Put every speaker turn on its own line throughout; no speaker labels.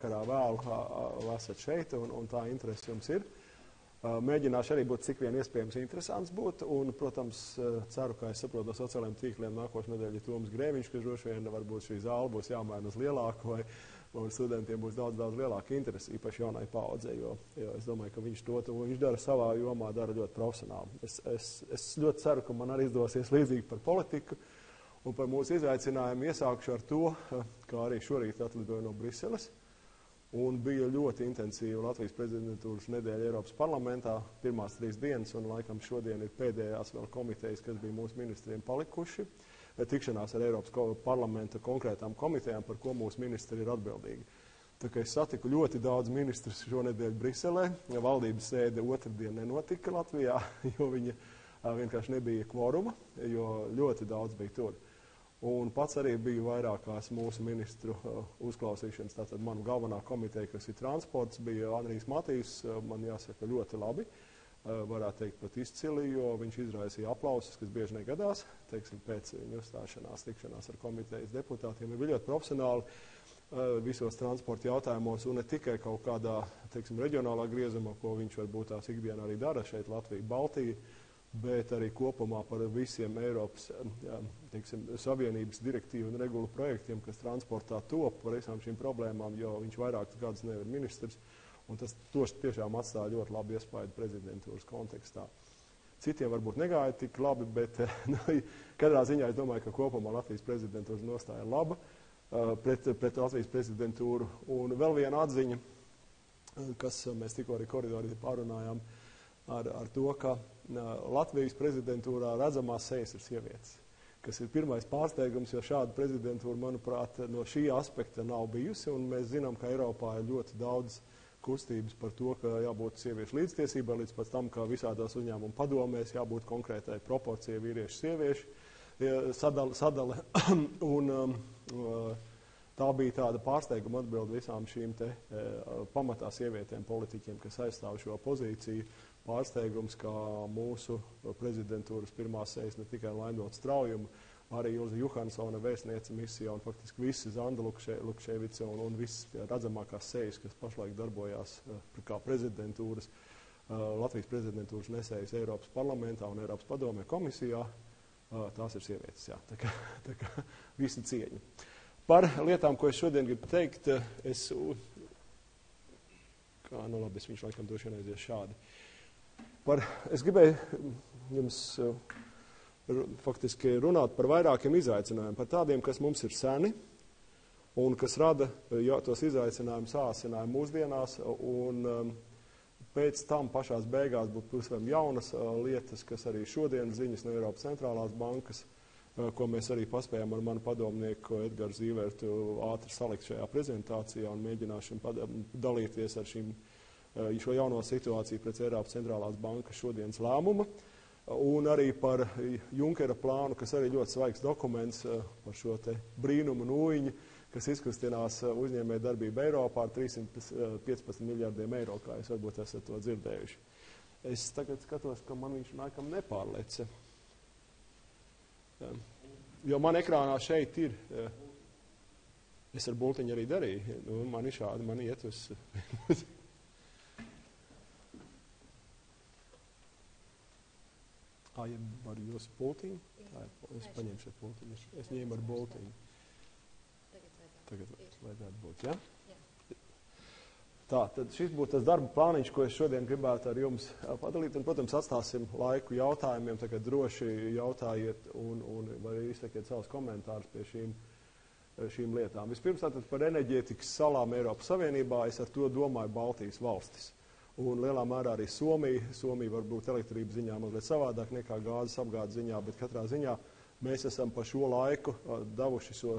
vakarā vēlu esat šeit, un tā interese jums ir. Mēģināšu arī būt cik vien iespējams interesants būt, un, protams, ceru, ka es saprotu no sociālajiem tīkliem nākošu nedēļu ir Toms Grēviņš, ka droši vien varbūt šī zāle būs jāmaina uz lielāku, vai studentiem būs daudz lielāka interese, īpaši jaunai paaudzei, jo es domāju, ka viņš dara savā jomā, dara ļoti profesionāli. Es ļoti ceru, ka man arī izdosies līdzīgi par politiku, un par mūsu izaicinājumu iesākšu ar to, kā arī šorīt atlidoju no Briseles. Un bija ļoti intensīva Latvijas prezidentūras nedēļa Eiropas parlamentā, pirmās 3 dienas, un laikam šodien ir pēdējās vēl komitejas, kas bija mūsu ministriem palikuši. Tikšanās ar Eiropas parlamenta konkrētām komitejām, par ko mūsu ministri ir atbildīgi. Tā kā es satiku ļoti daudz ministrus šonedēļ Briselē, valdības sēde otrdien nenotika Latvijā, jo viņa vienkārši nebija kvoruma, jo ļoti daudz bija tur. Un pats arī biju vairākās mūsu ministru uzklausīšanas, tātad manu galvenā komiteja, kas ir transports, bija Andrijs Matīs, man jāsaka ļoti labi, varētu teikt pat izcili, jo viņš izraisīja aplausus, kas bieži negadās, teiksim, pēc viņa uzstāšanās, tikšanās ar komitejas deputātiem. Viņš bija ļoti profesionāli visos transporta jautājumos, un ne tikai kaut kādā, teiksim, reģionālā griezumā, ko viņš varbūt tās ikdienā arī dara šeit Latvija, Baltija, bet arī kopumā par visiem Eiropas teiksim, Savienības direktīvu un regulu projektiem, kas transportā top par visām šīm problēmām, jo viņš vairākus gadus nevar ministrs, un tas tiešām atstāja ļoti labu iespaidu prezidentūras kontekstā. Citiem varbūt negāja tik labi, bet katrā ziņā es domāju, ka kopumā Latvijas prezidentūras nostāja laba pret Latvijas prezidentūru. Un vēl viena atziņa, kas mēs tikko arī koridorī pārunājām, ar to, ka Latvijas prezidentūrā redzamās sejas ir sievietes, kas ir pirmais pārsteigums, jo šāda prezidentūra, manuprāt, no šī aspekta nav bijusi, un mēs zinām, ka Eiropā ir ļoti daudz kustības par to, ka jābūt sieviešu līdztiesībai, līdz pēc tam, ka visādās uzņēmuma padomēs jābūt konkrētai proporcijai vīriešu-sieviešu sadale, un tā bija tāda pārsteiguma atbilde visām šīm te pamatā sievietēm politiķiem, kas aizstāv šo pozīciju. Pārsteigums, kā mūsu prezidentūras pirmās sejas ne tikai Laimdota Straujuma, arī Ilze Juhansona vēstniece misijā un faktiski visi Zanda Lukševice un visas redzamākās sejas, kas pašlaik darbojās kā prezidentūras, Latvijas prezidentūras nesējas Eiropas parlamentā un Eiropas padomē komisijā, tās ir sievietes, jā. Tā kā visi cieņi. Par lietām, ko es šodien gribu teikt, es viņš laikam droši vien aizies šādi. Es gribēju jums faktiski runāt par vairākiem izaicinājumiem, par tādiem, kas mums ir seni un kas rada tos izaicinājumus āsinājumu mūsdienās, un pēc tam pašās beigās būtu pavisam jaunas lietas, kas arī šodien ziņas no Eiropas centrālās bankas, ko mēs arī paspējām ar manu padomnieku Edgaru Zīvertu ātri salikt šajā prezentācijā un mēģināsim dalīties ar šo jauno situāciju pēc Eiropas centrālās bankas šodienas lēmuma, un arī par Junkera plānu, kas arī ļoti svaigs dokuments par šo te brīnumu nūjiņu, kas izkustinās uzņēmē darbību Eiropā ar 315 miljardiem eiro, kā jūs varbūt esat to dzirdējuši. Es tagad skatos, ka man viņš nākam nepārlece. Jo man ekrānā šeit ir, es ar bultiņu arī darīju, man ir šādi, man iet uz... Ja varu jūs bultiņu? Es paņemšu ar bultiņu. Es ņēmu ar bultiņu. Tagad vajadzētu būt, ja? Tā, tad šis būtu tas darba plāniņš, ko es šodien gribētu ar jums padalīt, un, protams, atstāsim laiku jautājumiem, tagad droši jautājiet un vai izsakiet savus komentārus pie šīm lietām. Vispirms tātad par enerģētikas salām Eiropas Savienībā, es ar to domāju Baltijas valstis. Un lielā mērā arī Somija varbūt elektrības ziņā mazliet savādāk nekā gāzes apgādes ziņā, bet katrā ziņā mēs esam pa šo laiku devuši šo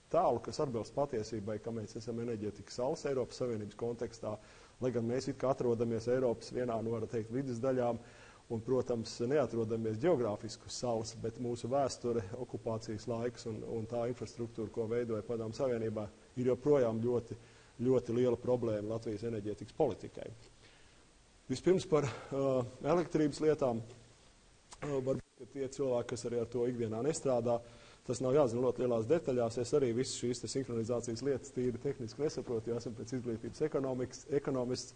tēlu, kas atbilst patiesībai, ka mēs esam enerģētikas salas Eiropas Savienības kontekstā, lai gan mēs it kā atrodamies Eiropas vienā, var teikt, vidus daļām, un, protams, neatrodamies geogrāfisku salas, bet mūsu vēsture, okupācijas laiks un tā infrastruktūra, ko veidoja Padomju Savienībā, ir joprojām ļoti liela problēma Latvijas enerģētikas politikai. Vispirms par elektrības lietām, varbūt tie cilvēki, kas arī ar to ikdienā nestrādā, Tas nav jāzina ļoti lielās detaļās. Es arī visas šīs sinhronizācijas lietas tīri tehniski nesaprotu, jo esmu pēc izglītības ekonomists.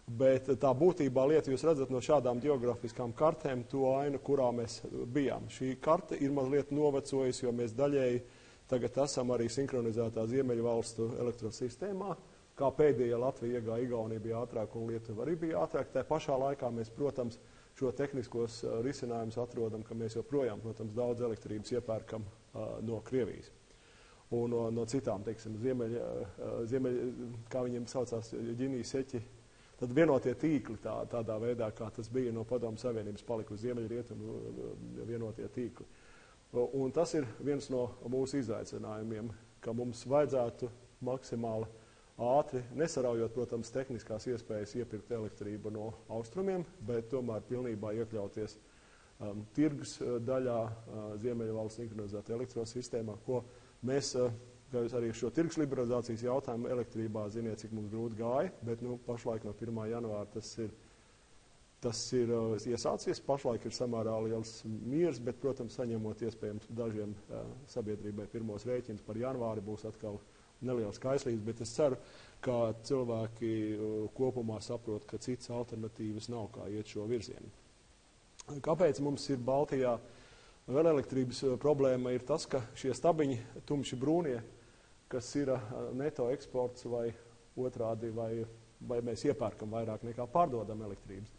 Bet tā būtībā lieta, jūs redzat no šādām geografiskām kartēm to ainu, kurā mēs bijām. Šī karte ir mazliet novecojusi, jo mēs daļēji tagad esam arī sinhronizētā Ziemeļvalstu elektrosistēmā. Kā pēdējā Latvija iegāja, Igaunija bija ātrāk un Lietuva arī bija ātrāk. Tā pašā laikā mēs, protams, šo tehniskos risinājumus atrodam, ka mēs joprojām, protams, daudz elektrības iepērkam no Krievijas. Un no citām, teiksim, kā viņiem saucās, ģinijas seķi, tad vienotie tīkli tādā veidā, kā tas bija no Padomu Savienības, palika uz Ziemeļrietumu vienotie tīkli. Un tas ir viens no mūsu izaicinājumiem, ka mums vajadzētu maksimāli ātri, nesaraujot, protams, tehniskās iespējas iepirkt elektrību no austrumiem, bet tomēr pilnībā iekļauties tirgus daļā Ziemeļvalstu sinhronizētā elektrosistēmā, ko mēs, kā jūs arī šo tirgus liberalizācijas jautājumu elektrībā ziniet, cik mums grūti gāja, bet pašlaik no 1. janvāra tas ir iesācies, pašlaik ir samērā liels miers, bet, protams, saņemot iespējams dažiem sabiedrībai pirmos rēķinus par janvāri būs atkal neliels kaislības, bet es ceru, ka cilvēki kopumā saprot, ka citas alternatīvas nav, kā iet šo virzienu. Kāpēc mums ir Baltijā vēl elektrības problēma, ir tas, ka šie stabiņi, tumši brūnie, kas ir neto eksports vai otrādi, vai mēs iepērkam vairāk nekā pārdodam elektrības.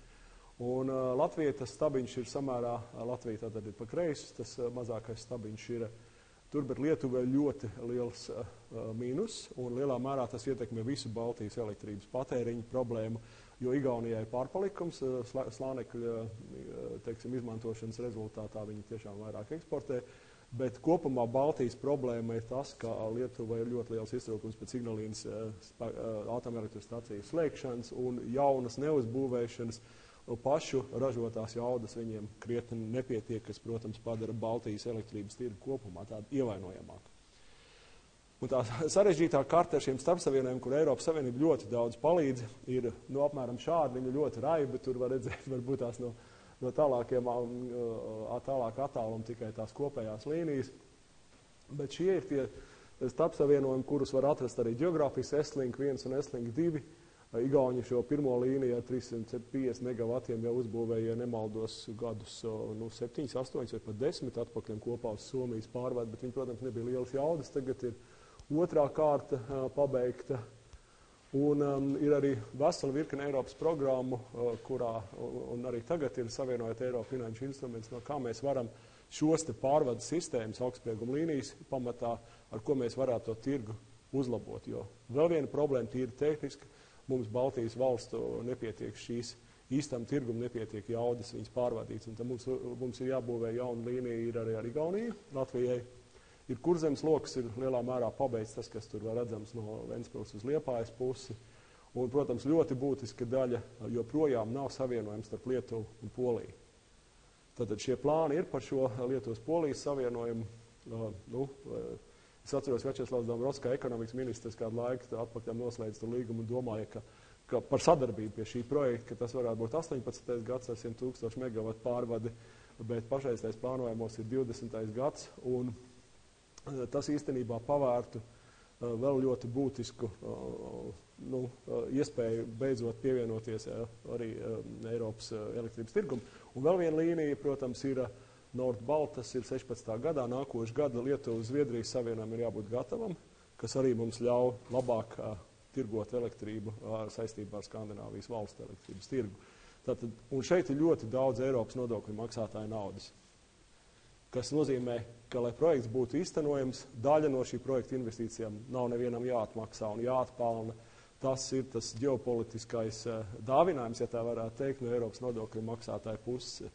Un Latvijai tas stabiņš ir samērā, Latvija tātad ir pa kreisi, tas mazākais stabiņš ir tur, bet Lietuvai ļoti liels mīnus, un lielā mērā tas ietekmē visu Baltijas elektrības patēriņu problēmu, jo Igaunijai ir pārpalikums, slānekļa, teiksim, izmantošanas rezultātā viņi tiešām vairāk eksportē, bet kopumā Baltijas problēma ir tas, ka Lietuvai ir ļoti liels iztrūkums pēc Ignalīnas atomelektrostacijas slēgšanas un jaunas neuzbūvēšanas, pašu ražotās jaudas viņiem krietni nepietiek, kas, protams, padara Baltijas elektrības tirgu kopumā tādu ievainojamāku. Un tā sarežģītā karte ar šiem starpsavienojumiem, kur Eiropas Savienība ļoti daudz palīdz, ir apmēram šādi, viņi ļoti raibi, tur var redzēt, varbūt tās no tālāk attāluma tikai tās kopējās līnijas, bet šie ir tie starpsavienojumi, kurus var atrast arī geogrāfiski S-Link 1 un S-Link 2, Igauni šo pirmo līniju ar 350 megavatiem jau uzbūvēja, ja nemaldos, gadus 7, 8 vai pat 10 atpakaļ kopā uz Somijas pārvadu, bet viņi, protams, nebija lielas jaudas. Tagad ir otrā kārta pabeigta. Un ir arī vesela virkne Eiropas programmu, kurā, un arī tagad ir savienojot Eiropa finanšu instruments, no kā mēs varam šos te pārvadu sistēmas, augstsprieguma līnijas pamatā, ar ko mēs varētu to tirgu uzlabot. Jo vēl viena problēma tīri tehniska, mums Baltijas valstu nepietiek šīs īstam tirgum, nepietiek jaudas viņas pārvadīts, un tad mums ir jābūvē jauna līnija, ir arī ar Igauniju, Latvijai. Ir Kurzemes loks, ir lielā mērā pabeigts tas, kas tur var redzams no Ventspils uz Liepājas pusi, un, protams, ļoti būtiska daļa joprojām nav savienojums starp Lietuvu un Poliju. Tātad šie plāni ir par šo Lietuvas-Polijas savienojumu, es atceros Večeslavs Dombrovskis, ekonomikas ministrs, kādu laiku atpakaļ noslēdz tur līgumu un domāja, ka par sadarbību pie šī projekta, ka tas varētu būt 18. gads ar 100,000 megavatu pārvadi, bet pašreiztais plānojumos ir 20. gads, un tas īstenībā pavērtu vēl ļoti būtisku iespēju beidzot pievienoties arī Eiropas elektrības tirgumu. Un vēl viena līnija, protams, ir Nord-Balt, tas ir 16. gadā, nākošu gada Lietuvas-Zviedrijas savienojumam ir jābūt gatavam, kas arī mums ļauj labāk tirgot elektrību saistībā ar Skandināvijas valstu elektrības tirgu. Tātad, un šeit ir ļoti daudz Eiropas nodokļu maksātāju naudas, kas nozīmē, ka, lai projekts būtu īstenojams, daļa no šī projekta investīcijām nav nevienam jāatmaksā un jāatpelna. Tas ir tas ģeopolitiskais dāvinājums, ja tā varētu teikt, no Eiropas nodokļu maksātāju puses.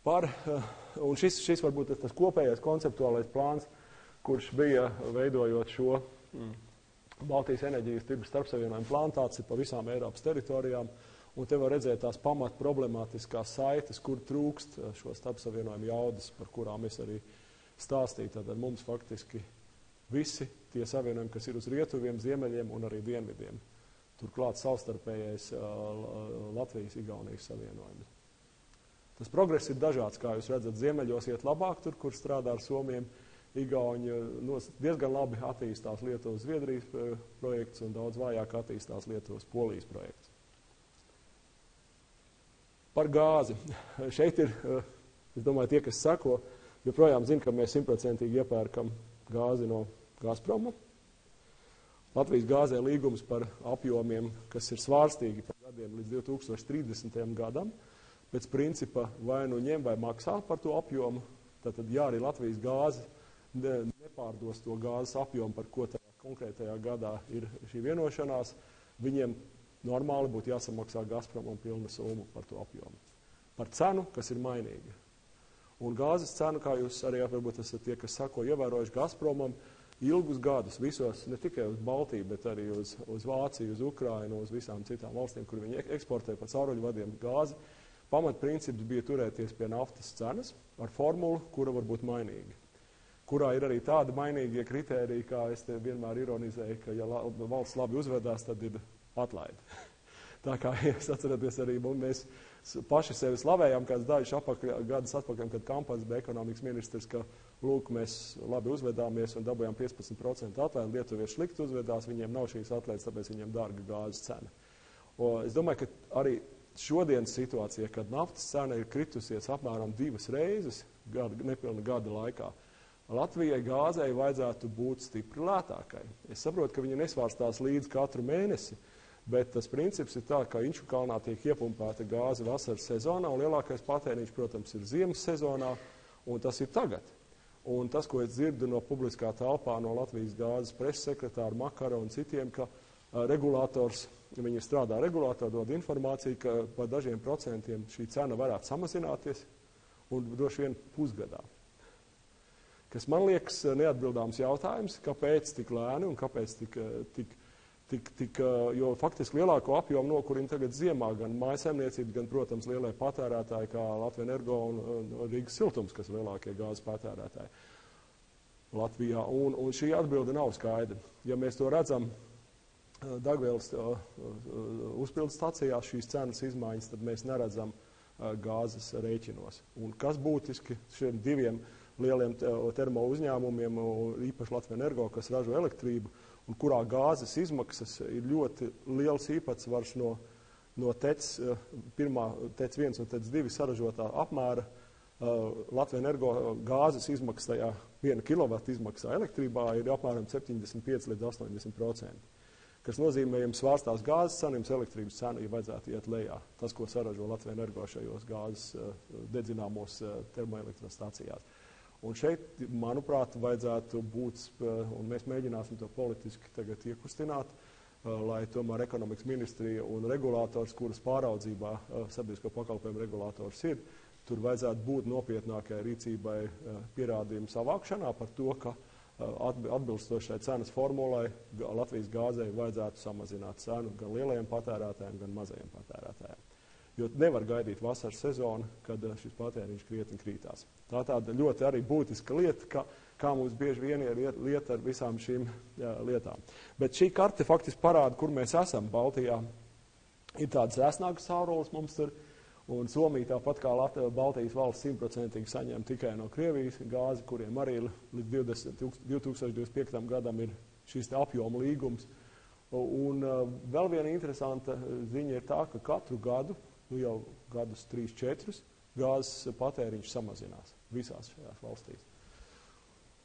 Un šis varbūt tas kopējais konceptuālais plāns, kurš bija veidojot šo Baltijas enerģijas tirgus starpsavienojumu plānu, tāds ir pa visām Eiropas teritorijām, un te var redzēt tās pamat problemātiskās saites, kur trūkst šo starpsavienojumu jaudas, par kurām es arī stāstīju. Tad mums faktiski visi tie savienojumi, kas ir uz rietuviem, ziemeļiem un arī dienvidiem. Turklāt savstarpējais Latvijas-Igaunijas savienojums. Tas progress ir dažāds, kā jūs redzat, ziemeļos iet labāk, tur, kur strādā ar Somiem, Igauņi diezgan labi attīstās Lietuvas-Zviedrijas projekts un daudz vājāk attīstās Lietuvas-Polijas projekts. Par gāzi. Šeit ir, es domāju, tie, kas sako, joprojām zina, ka mēs 100% iepērkam gāzi no Gazproma. Latvijas gāzē līgums par apjomiem, kas ir svārstīgi par gadiem līdz 2030. gadam, pēc principa vai nu ņem vai maksā par to apjomu, tad ja arī Latvijas gāze nepārdos to gāzes apjomu, par ko tajā konkrētajā gadā ir šī vienošanās, viņiem normāli būtu jāsamaksā Gazpromam pilna summa par to apjomu. Par cenu, kas ir mainīga. Un gāzes cenu, kā jūs arī varbūt esat tie, kas sako, ievērojuši Gazpromam, ilgus gadus visos, ne tikai uz Baltiju, bet arī uz Vāciju, uz Ukrainu, uz visām citām valstīm, kur viņi eksportē pa cauruļvadiem gāzi. Pamatprincips bija turēties pie naftas cenas ar formulu, kura var būt mainīga. Kurā ir arī tāda mainīgie kritēriji, kā es te vienmēr ironizēju, ka ja valsts labi uzvedās, tad ir atlaide. Tā kā jūs atceraties arī, mēs paši sevi slavējām kāds dažus gadus atpakaļ, kad Kampans bija ekonomikas ministrs, ka lūk, mēs labi uzvedāmies un dabūjām 15% atlaidi, lietuvieši slikti uzvedās, viņiem nav šīs atlaides, tāpēc viņiem dārga gāzes cena. Es domāju, ka arī šodienas situācija, kad naftas cena ir kritusies apmēram 2 reizes nepilna gada laikā, Latvijai gāzei vajadzētu būt stipri lētākai. Es saprotu, ka viņa nesvārstās līdz katru mēnesi, bet tas princips ir tā, ka Inčukalnā tiek iepumpēta gāze vasaras sezonā, un lielākais patēriņš, protams, ir ziemas sezonā, un tas ir tagad. Un tas, ko es dzirdu no publiskā telpā, no Latvijas gāzes preses sekretāra Makara un citiem, ka regulators, viņi strādā regulātori, dod informāciju, ka par dažiem procentiem šī cena varētu samazināties, un droši vien pusgadā. Kas man liekas neatbildāms jautājums, kāpēc tik lēni un kāpēc jo faktiski lielāko apjomu nokurina tagad ziemā gan mājasaimniecības, gan, protams, lielie patērētāji kā Latvijas Energo un Rīgas Siltums, kas ir lielākie gāzes patērētāji Latvijā. Un šī atbilde nav skaidra. Ja mēs to redzam degvielas uzpildes stacijās, šīs cenas izmaiņas, tad mēs neredzam gāzes rēķinos. Un kas būtiski šiem diviem lieliem termo uzņēmumiem, īpaši Latvijas Energo, kas ražo elektrību, un kurā gāzes izmaksas ir ļoti liels īpatsvars no TEC 1 un TEC 2 saražotā apmēra. Latvijas Energo gāzes izmaksas tajā 1 kilovata izmaksā elektrībā ir apmēram 75 līdz 80%. Kas nozīmē, ja jums svārstās gāzes cena, jums elektrības cena ja vajadzētu iet lejā. Tas, ko saražo Latvijas Energo šajos gāzes dedzināmos termoelektrostacijās. Un šeit, manuprāt, vajadzētu būt, un mēs mēģināsim to politiski tagad iekustināt, lai tomēr ekonomikas ministrija un regulators, kuras pāraudzībā sabiedrisko pakalpojumu regulators ir, tur vajadzētu būt nopietnākai rīcībai pierādījumu savākšanā par to, ka atbilstošai cenas formulai Latvijas gāzei vajadzētu samazināt cenu gan lielajiem patērētājiem, gan mazajiem patērētājiem. Jo nevar gaidīt vasaras sezonu, kad šis patēriņš krietni krītās. Tā tāda ļoti arī būtiska lieta, kā mums bieži vien ir lieta ar visām šīm lietām. Bet šī karte faktiski parāda, kur mēs esam Baltijā. Ir tādas resnākas saurules mums tur, un Somija tāpat kā Baltijas valsts 100% saņem tikai no Krievijas gāzi, kuriem arī līdz 2025. gadam ir šīs apjoma līgums. Un vēl viena interesanta ziņa ir tā, ka katru gadu, jau gadus 3-4, gāzes patēriņš samazinās visās šajās valstīs.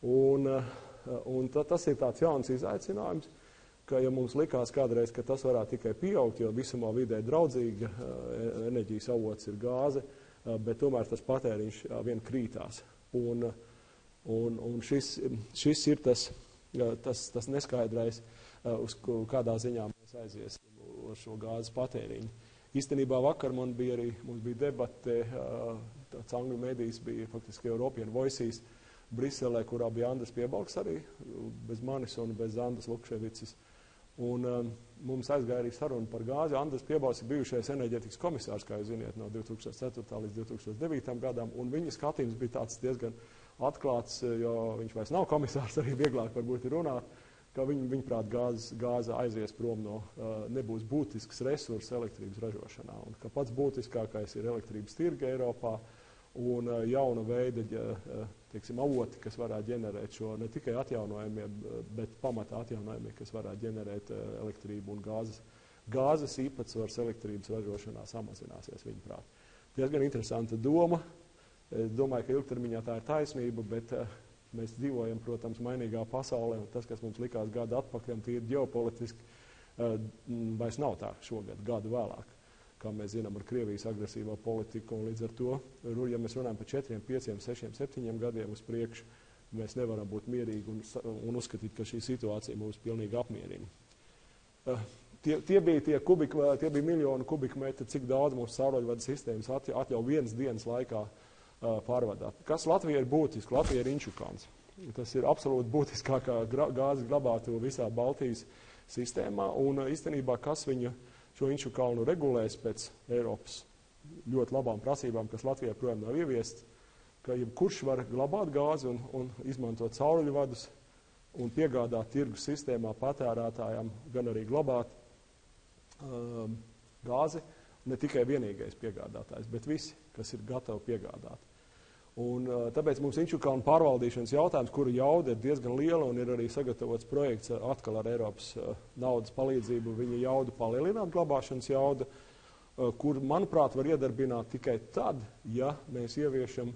Un tas ir tāds jauns izaicinājums, ka ja mums likās kādreiz, ka tas varētu tikai pieaugt, jo visumā vidē draudzīga enerģijas avots ir gāze, bet tomēr tas patēriņš vien krītās. Un šis ir tas neskaidrais, uz kādā ziņā mēs aiziesim ar šo gāzes patēriņu. Īstenībā vakar mums bija debate, tāds angļu medijs bija faktiski European Voices Briselē, kurā bija Andris Piebalgs arī, bez manis un bez Andas Lukševicis. Un mums aizgāja arī saruna par gāzi. Andris Piebalgs ir bijušais enerģētikas komisārs, kā jūs ziniet, no 2004. līdz 2009. gadam, un viņa skatījums bija tāds diezgan atklāts, jo viņš vairs nav komisārs, arī vieglāk varbūt ir runāt, ka viņuprāt gāze aizies prom no, nebūs būtisks resurs elektrības ražošanā, un ka pats būtiskākais ir elektrības tirgi Eiropā un jauna veida, teiksim, avoti, kas varētu ģenerēt šo ne tikai atjaunojumie, bet pamatā atjaunojumie, kas varētu ģenerēt elektrību un gāzes īpatsvars elektrības ražošanā samazināsies, viņuprāt. Diezgan interesanta doma. Es domāju, ka ilgtermiņā tā ir taisnība, bet mēs dzīvojam, protams, mainīgā pasaulē, un tas, kas mums likās gadu atpakaļ, tīri ģeopolitiski, vairs nav tā šogad, gadu vēlāk, kā mēs zinām ar Krievijas agresīvo politiku, un līdz ar to, ja mēs runājam par 4, 5, 6, 7 gadiem uz priekšu, mēs nevaram būt mierīgi un uzskatīt, ka šī situācija mūs pilnīgi apmierina. Tie bija miljoni kubikmetri, cik daudz mūsu sauruļvadu sistēmas atļauj vienas dienas laikā pārvadāt. Kas Latvijai ir būtiski? Latvija ir Inčukalns. Tas ir absolūti būtiskākā gāzes glabātuve visā Baltijas sistēmā, un īstenībā, kas viņu šo Inčukalnu regulēs pēc Eiropas ļoti labām prasībām, kas Latvijai projām nav ieviest, ka jebkurš var glabāt gāzi un izmantot sauruļvadus un piegādāt tirgus sistēmā patērētājām, gan arī glabāt gāzi, ne tikai vienīgais piegādātājs, bet visi, kas ir gatavi piegādāt. Un tāpēc mums Inčukalna pārvaldīšanas jautājums, kura jauda ir diezgan liela un ir arī sagatavots projekts atkal ar Eiropas naudas palīdzību, viņa jaudu palielināt, glabāšanas jaudu, kur, manuprāt, var iedarbināt tikai tad, ja mēs ieviešam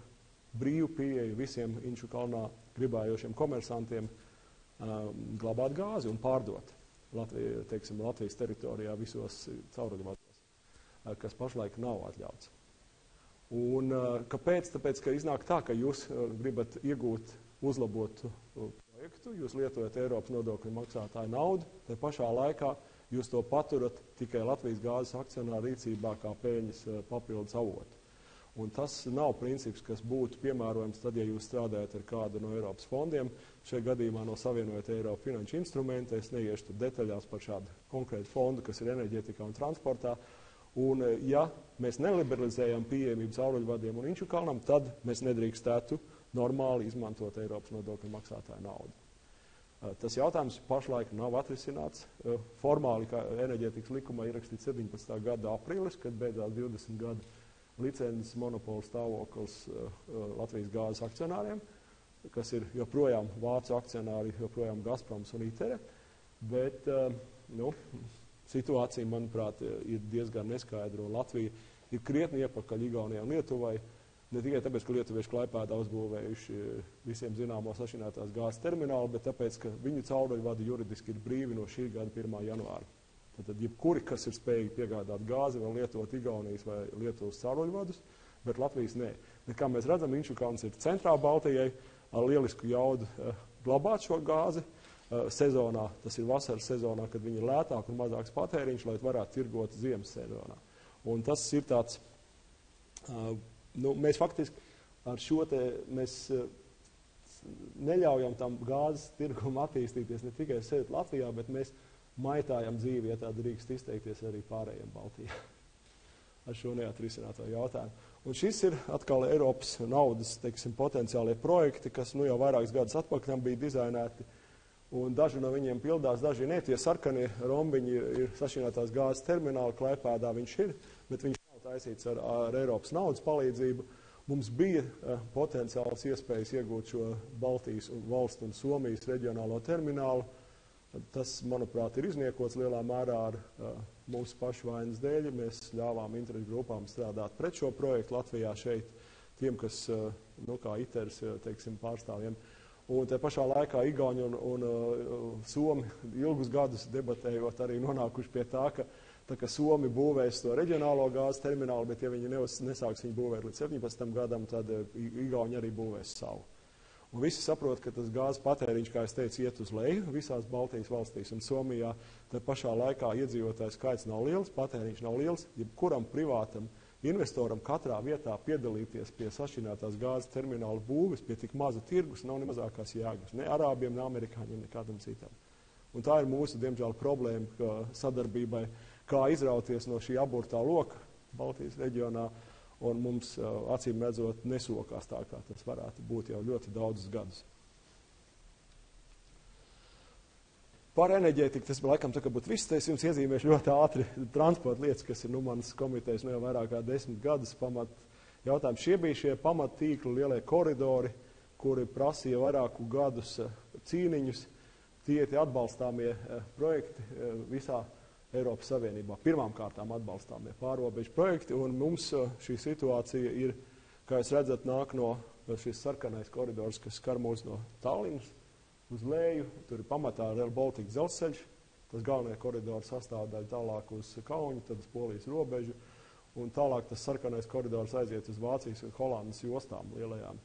brīvu pieeju visiem Inčukalnā gribējošiem komersantiem glabāt gāzi un pārdot Latvijas teritorijā visos cauruļvados, kas pašlaik nav atļauts. Un kāpēc? Tāpēc, ka iznāk tā, ka jūs gribat iegūt uzlabotu projektu, jūs lietojat Eiropas nodokļu maksātāju naudu, te pašā laikā jūs to paturat tikai Latvijas gāzes akcionāru rīcībā kā peļņas papildus avotu. Un tas nav princips, kas būtu piemērojams tad, ja jūs strādājat ar kādu no Eiropas fondiem. Šajā gadījumā no Savienojot Eiropu finanšu instrumentu, es neiešu tur detaļās par šādu konkrētu fondu, kas ir enerģētikā un transportā. Un, ja mēs neliberalizējam pieejamību sauruļvadiem un Inčukalnam, tad mēs nedrīkstētu normāli izmantot Eiropas nodokļu maksātāju naudu. Tas jautājums pašlaik nav atrisināts. Formāli, kā enerģētikas likumā ierakstīts 17. gada aprīlis, kad beidzās 20 gadu licences monopola stāvoklis Latvijas gāzes akcionāriem, kas ir joprojām vācu akcionāri, joprojām Gazproms un ITERE, bet, situācija, manuprāt, ir diezgan neskaidra, un Latvija ir krietni iepakaļ Igaunijai un Lietuvai, ne tikai tāpēc, ka lietuvieši Klaipēdā uzbūvējuši visiem zināmo sašķinātās gāzes terminālu, bet tāpēc, ka viņu cauruļvadi juridiski ir brīvi no šī gada 1. janvāra. Tad jebkuri, kas ir spējīgi piegādāt gāzi, var lietot Igaunijas vai Lietuvas cauruļvadus, bet Latvijas nē. Bet, kā mēs redzam, Inčukalns ir centrā Baltijai ar lielisku jaudu glabāt šo gāzi, sezonā, tas ir vasaras sezonā, kad viņi ir lētāk un mazāks patēriņš, lai varētu tirgot ziemas sezonā. Un tas ir tāds, mēs faktiski ar šo te, mēs neļaujam tam gāzes tirgumu attīstīties ne tikai sevi Latvijā, bet mēs maitājam dzīvi, ja tā drīkst izteikties arī pārējiem Baltijā ar šo neatrisināto jautājumu. Un šis ir atkal Eiropas naudas, teiksim, potenciālie projekti, kas jau vairākus gadus atpakaļ bija dizainēti, un daži no viņiem pildās, daži ne. Tie sarkanie rombiņi ir sašķinātās gāzes termināli, Klaipēdā viņš ir, bet viņš nav taisīts ar Eiropas naudas palīdzību. Mums bija potenciāls iespējas iegūt šo Baltijas valstu un Somijas reģionālo terminālu. Tas, manuprāt, ir izniekots lielā mērā ar mūsu pašu vainas dēļ. Mēs ļāvām interešu grupām strādāt pret šo projektu Latvijā šeit, tiem, kas, kā ITERS, teiksim, pārstāvjiem. Un te pašā laikā Igauni un Somi ilgus gadus debatējot arī nonākuši pie tā, ka Somi būvēs to reģionālo gāzes terminālu, bet ja viņi nesāks viņu būvēt līdz 17. gadam, tad Igauni arī būvēs savu. Un visi saprot, ka tas gāzes patēriņš, kā es teicu, iet uz leju visās Baltijas valstīs un Somijā. Te pašā laikā iedzīvotāju skaits nav liels, patēriņš nav liels. Jebkuram privātam investoram katrā vietā piedalīties pie sašķinātās gāzes termināla būves, pie tik maza tirgus, nav ne mazākās jēgas. Ne arābiem, ne amerikāņiem, ne kādam citam. Un tā ir mūsu, diemžēl, problēma sadarbībai, kā izrauties no šī aburtā loka Baltijas reģionā, un mums, acīm redzot, nesokās tā, kā tas varētu būt jau ļoti daudzus gadus. Par enerģētiku tas laikam tā kā būtu viss. Es jums iezīmēšu ļoti ātri transporta lietas, kas ir manas komitejas jau vairāk kā 10 gadus jautājums. Šie bija šie pamattīkli, lielie koridori, kuri prasīja vairāku gadus cīniņus. Tie atbalstāmie projekti visā Eiropas Savienībā. Pirmām kārtām atbalstāmie pārobežu projekti, un mums šī situācija ir, kā jūs redzat, nāk no šis sarkanais koridors, kas skar mūs no Tallinas uz leju. Tur ir pamatā Rail Baltica dzelzceļš, tas galvenais koridors sastāvdaļa tālāk uz Kauņu, tad uz Polijas robežu, un tālāk tas sarkanais koridors aiziet uz Vācijas un Holandas jostām lielajām.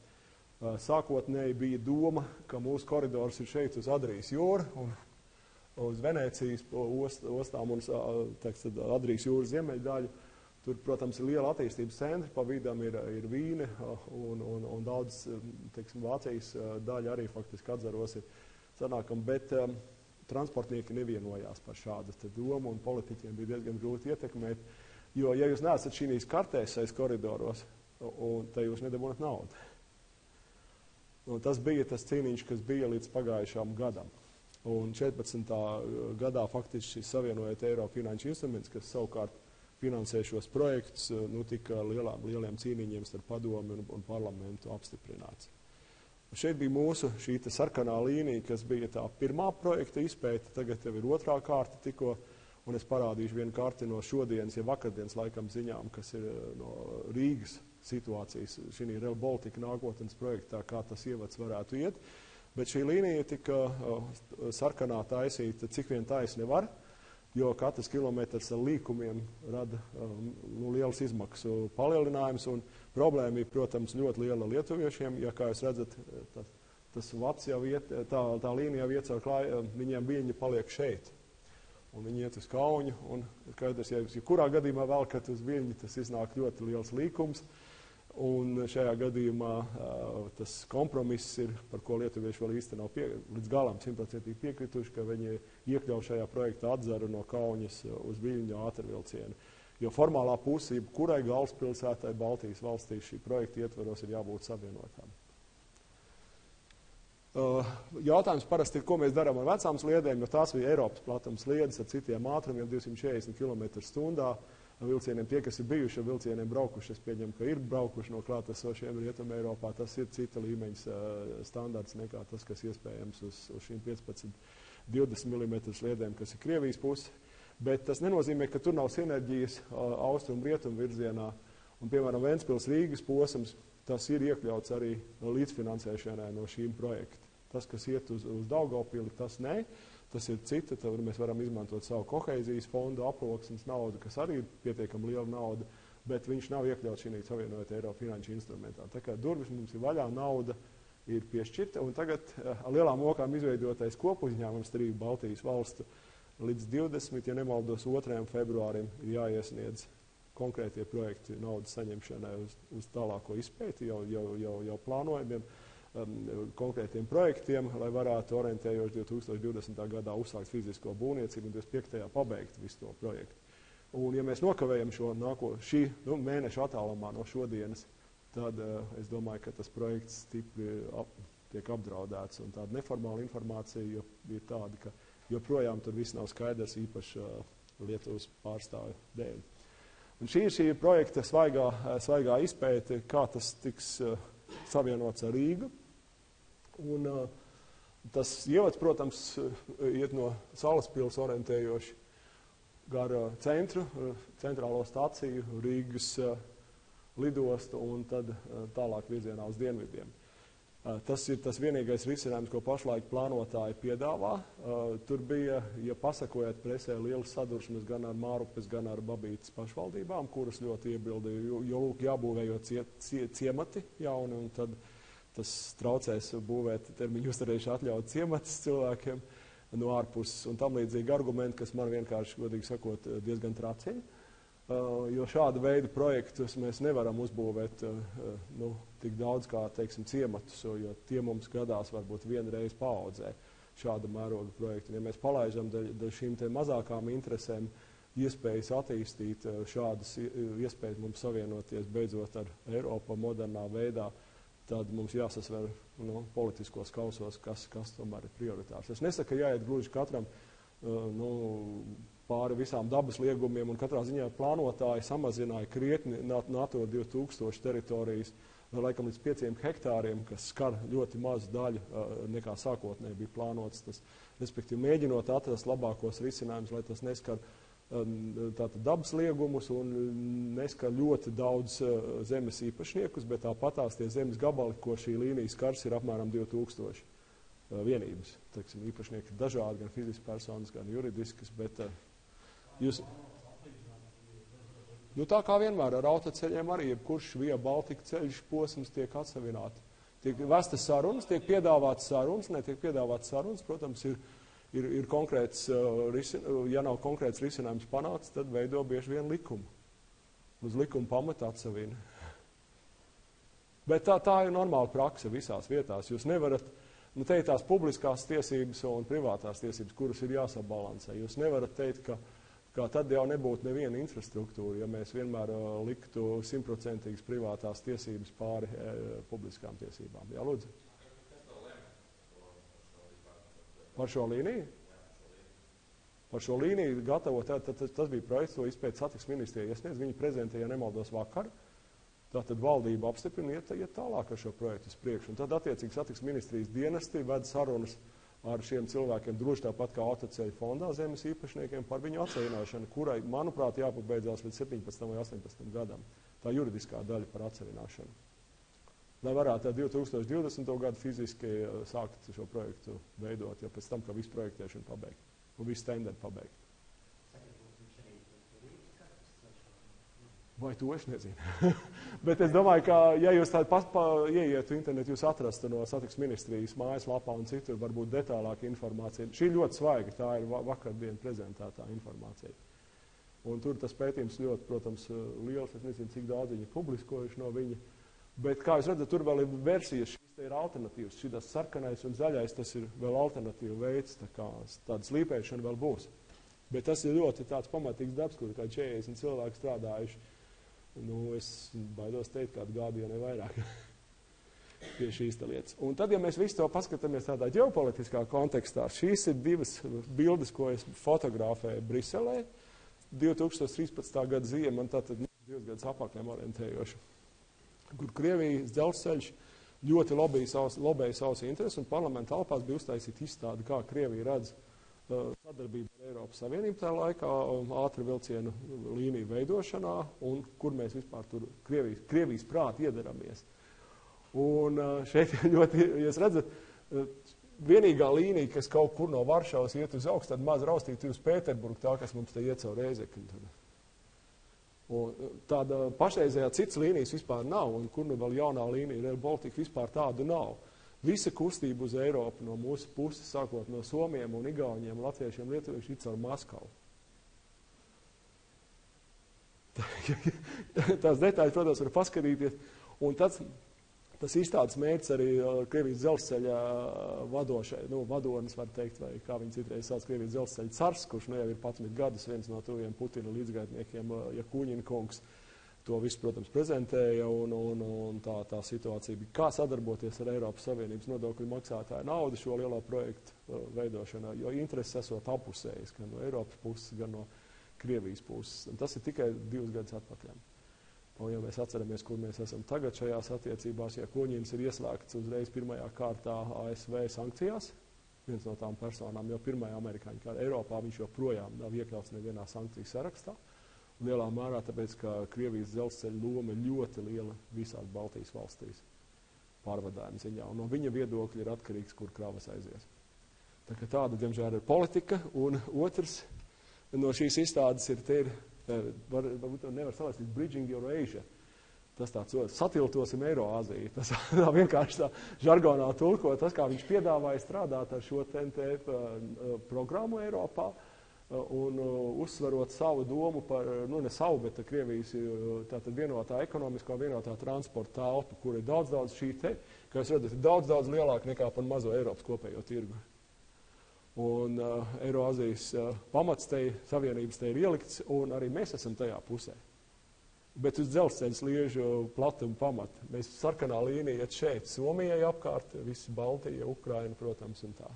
Sākotnēji bija doma, ka mūsu koridors ir šeit uz Adrijas jūru un uz Venēcijas ostām un Adrijas jūras ziemeļdaļu. Tur, protams, ir liela attīstības centri, pa vidam ir Vīne un daudz, teiksim, Vācijas daļa arī faktiski atzaros ir sanākam, bet transportnieki nevienojās par šādu domu un politiķiem bija diezgan grūti ietekmēt, jo, ja jūs neesat šīs kartēs aiz koridoros, tad jūs nedabūnat naudu. Un tas bija tas cīniņš, kas bija līdz pagājušām gadam. Un 14. gadā faktiski šis savienojot Eiro finanšu instruments, kas savukārt finansē šos projektus, tika lieliem cīniņiem starp padomi un parlamentu apstiprināts. Un šeit bija mūsu šī sarkanā līnija, kas bija tā pirmā projekta izpēta, tagad jau ir otrā kārta tikko, un es parādīšu vienu karti no šodienas, ja vakardienas laikam ziņām, kas ir no Rīgas situācijas, šī Rail Baltica nākotnes projektā, kā tas ievads varētu iet. Bet šī līnija tika sarkanā taisīta, cik vien taisni var, jo katrs kilometrs ar līkumiem rada liels izmaksu palielinājums, un problēma ir, protams, ļoti liela lietuviešiem, ja, kā jūs redzat, tas vats jau iet, tā līnija jau iet caur klāju, viņiem viļņi paliek šeit, un viņi iet uz Kauņu, un skaidrs, ja kurā gadījumā velkat uz viļņi, tas iznāk ļoti liels līkums, un šajā gadījumā tas kompromiss ir, par ko lietuvieši vēl īsti nav līdz galam 100% piekrituši, ka viņi iekļauj šajā projektā atzaru no Kauņas uz Viļņu ātrvilcienu. Jo formālā puse, kurai galvaspilsētai Baltijas valstīs šī projekta ietvaros ir jābūt savienotām. Jautājums parasti ir, ko mēs darām ar vecām sliedēm, jo tās bija Eiropas platums sliedes ar citiem ātrumiem, 240 km/h. Vilcieniem, tie, kas ir bijuši ar vilcieniem braukuši, es pieņemu, ka ir braukuši no klātesošiem Rietumē Eiropā, tas ir cita līmeņa standarts nekā tas, kas iespējams uz šīm 15-20 mm sliedēm, kas ir Krievijas puse. Bet tas nenozīmē, ka tur nav sinerģijas austrumu-rietumu virzienā. Un, piemēram, Ventspils Rīgas posms, tas ir iekļauts arī līdzfinansēšanai no šīm projekta. Tas, kas iet uz Daugavpili, tas ne. Tas ir cita, tad mēs varam izmantot savu koheizijas fondu aploksnes naudu, kas arī ir pietiekami liela nauda, bet viņš nav iekļauts šī savienojot Eiro finanšu instrumentā. Tā kā durvis mums ir vaļā, nauda ir piešķirta, un tagad ar lielām okām izveidotais kopuzņēmums starp Baltijas valstu līdz 20, ja nemaldos, 2. februārim ir jāiesniedz konkrētie projekti naudas saņemšanai uz tālāko izpēti, jau plānojumiem, konkrētiem projektiem, lai varētu orientējoši 2020. gadā uzsākt fizisko būvniecību un 25. pabeigt visu to projektu. Un, ja mēs nokavējam šī mēneša attālumā no šodienas, tad es domāju, ka tas projekts stipri tiek apdraudēts. Un tāda neformāla informācija ir tāda, ka joprojām tur viss nav skaidrs, īpaši Lietuvas pārstāvju dēļ. Un šī ir šī projekta svaigā izpēte, kā tas tiks savienots ar Rīgu. Un tas ievads, protams, iet no Salaspils orientējoši gar centru, centrālo staciju, Rīgas lidostu un tad tālāk virzienā uz dienvidiem. Tas ir tas vienīgais risinājums, ko pašlaik plānotāji piedāvā. Tur bija, ja pasakojat presē, lielas sadursmes gan ar Mārupes, gan ar Babītas pašvaldībām, kuras ļoti iebildīja, jo jābūvējot ciemati jauni, un tad tas traucēs būvēt termiņu uzturējuši atļaut ciematus cilvēkiem no ārpuses un tam līdzīgi argumenti, kas man vienkārši, godīgi sakot, diezgan tracina. Jo šāda veida projektus mēs nevaram uzbūvēt tik daudz kā, teiksim, ciematus, jo tie mums gadās varbūt vienreiz paaudzē šāda mēroga projektu. Ja mēs palaižam dēļ šīm te mazākām interesēm iespējas attīstīt šādas iespējas mums savienoties beidzot ar Eiropu modernā veidā, tad mums jāsasver politiskos kausos, kas tomēr ir prioritārs. Es nesaku, ka jāiet gluži katram pāri visām dabas liegumiem, un katrā ziņā plānotāji samazināja krietni NATO 2000 teritorijas, laikam līdz 5 hektāriem, kas skar ļoti mazu daļu nekā sākotnēji bija plānots. Tas, respektīvi, mēģinot atrast labākos risinājumus, lai tas neskar tātad dabas liegumus un neskar ļoti daudz zemes īpašniekus, bet tāpatās tie zemes gabali, ko šī līnija skars, ir apmēram 2000 vienības. Teiksim, īpašnieki ir dažādi, gan fiziski personas, gan juridiskas, bet jūs... tā kā vienmēr ar autoceļiem arī, jebkurš Via Baltica ceļš posms tiek atsavināti. Tiek vestas sarunas, tiek piedāvāts sarunas, netiek piedāvāts sarunas, protams, ir konkrēts, ja nav konkrēts risinājums panāks, tad veido bieži vien likumu. Uz likuma pamata atsavina. Bet tā ir normāla prakse visās vietās. Jūs nevarat, teikt tās publiskās tiesības un privātās tiesības, kuras ir jāsabalansē. Jūs nevarat teikt, ka tad jau nebūtu neviena infrastruktūra, ja mēs vienmēr liktu 100% privātās tiesības pāri publiskām tiesībām. Jā, lūdzu. Par šo līniju? Par šo līniju gatavot, tas bija projekts, ko izpēta satiksmes ministrija iesniedz. Viņi prezentēja, nemaldos, vakar. Tātad valdība apstiprina iet tālāk ar šo projektu uz priekšu. Un tad attiecīgi satiksmes ministrijas dienesti ved sarunas ar šiem cilvēkiem, droši tāpat kā autoceļu fondā zemes īpašniekiem, par viņu atsavināšanu, kurai, manuprāt, jāpabeidzās līdz 17. vai 18. gadam. Tā juridiskā daļa par atsavināšanu. Lai varētu 2020. gadu fiziski sākt šo projektu veidot, jo pēc tam, ka visu projektēšanu pabeigt un visu tenderi pabeigt. Vai to es nezinu. Bet es domāju, ka, ja jūs tādu ieietu internetu, jūs atrastu no satiksmes ministrijas mājaslapā un citur varbūt detālāka informācija. Šī ļoti svaiga, tā ir vakardien prezentētā informācija. Un tur tas pētījums ļoti, protams, liels, es nezinu, cik daudz viņi publiskojuši no viņa. Bet, kā jūs redzat, tur vēl ir versijas, šīs te ir alternatīvas. Šitās sarkanais un zaļais, tas ir vēl alternatīva veids, tāda slīpēšana vēl būs. Bet tas ir ļoti tāds pamatīgs darbs, kur kā 40 cilvēki strādājuši. Es baidos teikt, kādu gadu, ja ne vairāk pie šīs lietas. Un tad, ja mēs visu to paskatāmies tādā ģeopolitiskā kontekstā, šīs ir divas bildes, ko es fotografēju Briselē 2013. gada ziema, man tātad 2 gadus apakļiem orientējoši, kur Krievijas dzelzceļš ļoti lobēja savus intereses, un parlamenta telpās bija uztaisīta izstāde, kā Krievija redz sadarbību ar Eiropas Savienību tajā laikā, ātru vilcienu līniju veidošanā, un kur mēs vispār tur Krievijas prāti iedaramies. Un šeit ļoti, jūs redzat, vienīgā līnija, kas kaut kur no Varšavas iet uz augstu, tad maz raustīti uz Pēterburgu, tā, kas mums te iet caur Rēzekni. Un tāda pašreizējā citas līnijas vispār nav, un kur nu vēl jaunā līnija, Rail Baltica, vispār tāda nav. Visa kustība uz Eiropu no mūsu puses, sākot no Somiem un Igauniem, latviešiem, lietuviešiem, ir caur Maskavu. Tās detaļas, protams, var paskatīties. Un tas izstādes mērķis arī Krievijas dzelzceļa vadonis, var teikt, vai kā viņi citreiz sauc, Krievijas dzelzceļa cars, kurš jau ir 11 gadus viens no tuviem Putina līdzgaitniekiem, Jakuņina kungs. To visu, protams, prezentēja, un tā situācija bija, kā sadarboties ar Eiropas Savienības nodokļu maksātāju naudu šo lielo projektu veidošanā, jo intereses esot apusējas, gan no Eiropas puses, gan no Krievijas puses. Un tas ir tikai 2 gadus atpakaļ. Un, ja mēs atceramies, kur mēs esam tagad šajās attiecībās, ja Koņins ir ieslēgts uzreiz pirmajā kārtā ASV sankcijās, viens no tām personām, jo pirmajā amerikāņu kārtā Eiropā viņš joprojām nav iekļauts nevienā sankciju sarakstā. Lielā mērā tāpēc, ka Krievijas dzelzceļa loma ir ļoti liela visās Baltijas valstīs pārvadājuma ziņā. Un no viņa viedokļa ir atkarīgs, kur kravas aizies. Tā kā tāda, diemžēl, ir politika. Un otrs no šīs izstādes ir, varbūt nevar salēstīt, Bridging Eurasia. Tas tāds satiltosim Eiroāziju. Tas tā vienkārši tā žargonā tulko, tas, kā viņš piedāvāja strādāt ar šo TNT programmu Eiropā. Un uzsverot savu domu par, ne savu, bet Krievijas tātad vienotā ekonomiskā, vienotā transporta telpa, kur ir daudz šī te, kā jūs redzat, ir daudz lielāka nekā par mazo Eiropas kopējo tirgu. Un Eiroazijas pamats te, savienības te ir ielikts, un arī mēs esam tajā pusē. bet uz dzelzceļa sliežu platuma pamata. Mēs sarkanā līnija iet šeit, Somijai apkārt, visi Baltija, Ukraina, protams, un tā.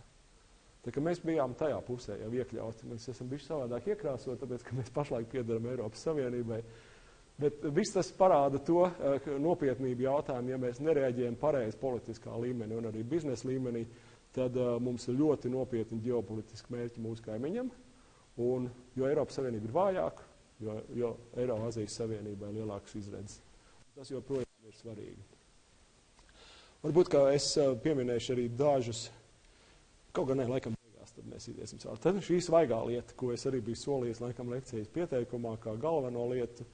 Tā kā mēs bijām tajā pusē jau iekļauti. Mēs esam bišķi savādāk iekrāsot, tāpēc, ka mēs pašlaik piedaram Eiropas Savienībai. Bet viss tas parāda to nopietnību jautājumu, ja mēs nereaģējam pareizi politiskā līmenī un arī biznesa līmenī, tad mums ir ļoti nopietni ģeopolitiski mērķi mūsu kaimiņam. Un, jo Eiropas Savienība ir vājāka, jo Eiro-Azijas Savienībai lielāks izredzes. Tas joprojām ir svarīgi. Varbūt, ka es pieminēšu arī dažus, kaut gan ne, laikam beigās, tad mēs iesim cauri. Tad šī svaigā lieta, ko es arī biju solījis, laikam lekcijas pieteikumā, kā galveno lietu,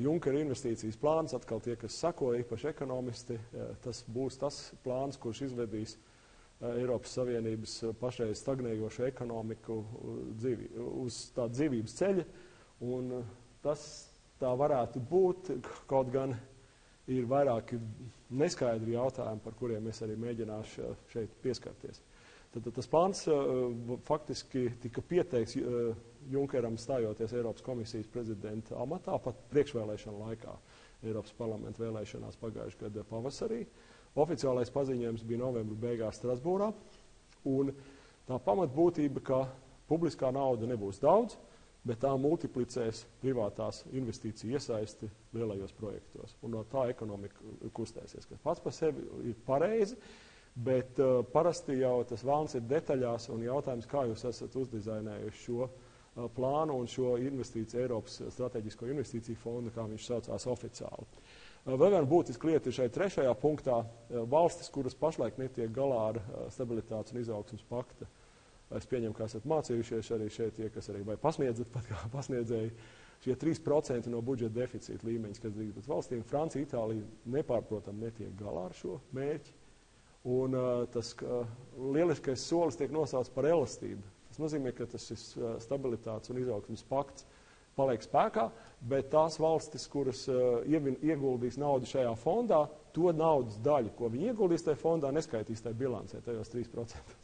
Junkera investīcijas plāns, atkal tie, kas sakoja, īpaši ekonomisti, tas būs tas plāns, kurš izvedīs Eiropas Savienības pašreiz stagnējošu ekonomiku uz tā dzīvības ceļa, un tas tā varētu būt, kaut gan ir vairāki neskaidri jautājumi, par kuriem es arī mēģināšu šeit pieskarties. Tad tas plāns faktiski tika pieteikts Junkeram stājoties Eiropas komisijas prezidenta amatā, pat priekšvēlēšana laikā, Eiropas parlamenta vēlēšanās pagājušajā gada pavasarī. Oficiālais paziņojums bija novembra beigās Strasbūrā, un tā pamatbūtība, ka publiskā nauda nebūs daudz, bet tā multiplicēs privātās investīciju iesaisti lielajos projektos, un no tā ekonomika kustēsies, kas pats par sevi ir pareizi, bet parasti jau tas vēlns ir detaļās, un jautājums, kā jūs esat uzdizainējuši šo plānu un šo investīciju Eiropas strateģisko investīciju fondu, kā viņš saucās oficiāli. Vēl viena būtiska lieta ir šeit trešajā punktā valstis, kuras pašlaik netiek galā ar stabilitātes un izaugsmas pakta. Es pieņemu, ka esat mācījušies arī šeit tie, kas arī vai pasniedzat pat kā pasniedzēji, šie 3% no budžeta deficīta līmeņas, kas drīz būt valstīm. Francija, Itālija nepārprotam netiek galā ar šo mērķi. Un tas lieliskais solis tiek nosauts par elastību. Tas nozīmē, ka tas ir stabilitātes un izaugsmas pakts paliek spēkā, bet tās valstis, kuras ieguldīs naudu šajā fondā, to naudas daļu, ko viņi ieguldīs tajā fondā, neskaitīs tajā bilancē, tajos 3%.